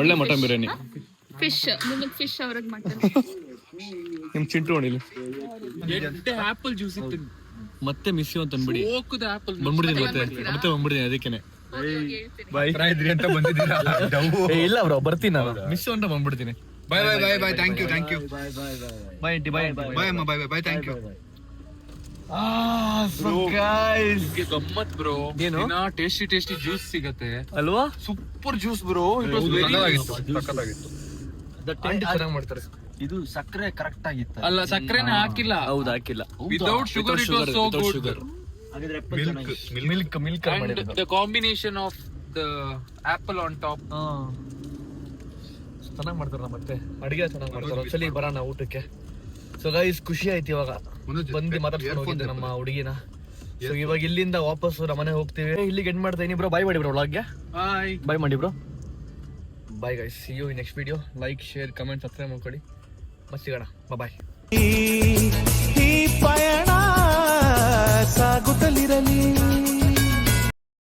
ಒಳ್ಳೆ ಮಟನ್ ಬಿರಿಯಾನಿ. ಫಿಶ್, ನಿಮಗೆ ಫಿಶ್, ಅವ್ರಿಗೆ ಮಟನ್. ನಿಮ್ ಚಿಂಟು ನೋಡಿಲ್ಲ. ಆಪಲ್ ಜ್ಯೂಸ್ ಇತ್ತು. ಮತ್ತೆ ಮಿಸ್ ಯು ಅಂತ ಅನ್ಬಿಡಿ. ಆಪಲ್ ಬಂದ್ಬಿಡ್ತೀನಿ ಮತ್ತೆ ಬಂದ್ಬಿಡ್ತೀನಿ. ಅದಕ್ಕೇನೆ ಬಾಯ್ ಅಂತ ಬಂದಿದ್ದೀರಾ? ಇಲ್ಲ ಬ್ರೋ, ಬರ್ತೀನಿ ನಾನು. ಮಿಸ್ ಅಂತ ಬಂದ್ಬಿಡ್ತೀನಿ. Bye. Thank you. Bye aunty. Bye ಅಮ್ಮ. ಬಾಯ್. Thank you. ಗಮ್ಮತ್ ಬ್ರೋ. ಏನು? ಟೇಸ್ಟಿ ಜ್ಯೂಸ್ ಸಿಗತ್ತೆ ಅಲ್ವಾ? Super juice bro. ಸಕ್ಕತ್ತಾಗಿತ್ತು. ಆಂಟಿ ಚೆನ್ನಾಗಿ ಮಾಡ್ತಾರೆ. ಇದು ಸಕ್ಕರೆ ಕರೆಕ್ಟ್ ಆಗಿತ್ತು. ಅಲ್ಲ, ಸಕ್ಕರೆನೇ ಹಾಕಿಲ್ಲ. ಹೌದು, ಹಾಕಿಲ್ಲ. Without sugar it was so good. Milk And the combination of the apple on top. ಚೆನ್ನಾಗಿ ಮಾಡ್ತಾರ. ಮತ್ತೆ ಅಡಿಗೆ ಚೆನ್ನಾಗಿ ಮಾಡ್ತಾರೆ. ಒಂದ್ಸಲಿ ಬರೋಣ ಊಟಕ್ಕೆ. ಸೊ ಗೈಸ್, ಖುಷಿ ಆಯ್ತು ಇವಾಗ ಬಂದು ಮಾತಾಡ್ಕೊಂಡು ಹೋಗಿದ್ದೆ ನಮ್ಮ ಹುಡುಗಿನ. ಸೊ ಇವಾಗ ಇಲ್ಲಿಂದ ವಾಪಸ್ ನಮ್ಮನೆ ಹೋಗ್ತೀವಿ. ಇಲ್ಲಿಗೆ ಎಂಡ್ ಮಾಡ್ತಾ ಇದೀನಿ ಬ್ರೋ. ಬಾಯ್ ಮಾಡಿ ಬ್ರೋ ವ್ಲಾಗ್ಗೆ. ಬಾಯ್ ಮಾಡಿ bro. Bye guys, see you in next video. Like, share, comment, subscribe ಮಾಡ್ಕೊಳ್ಳಿ. ಮತ್ತೆ ಸಿಗೋಣ. ಬಾಯ್.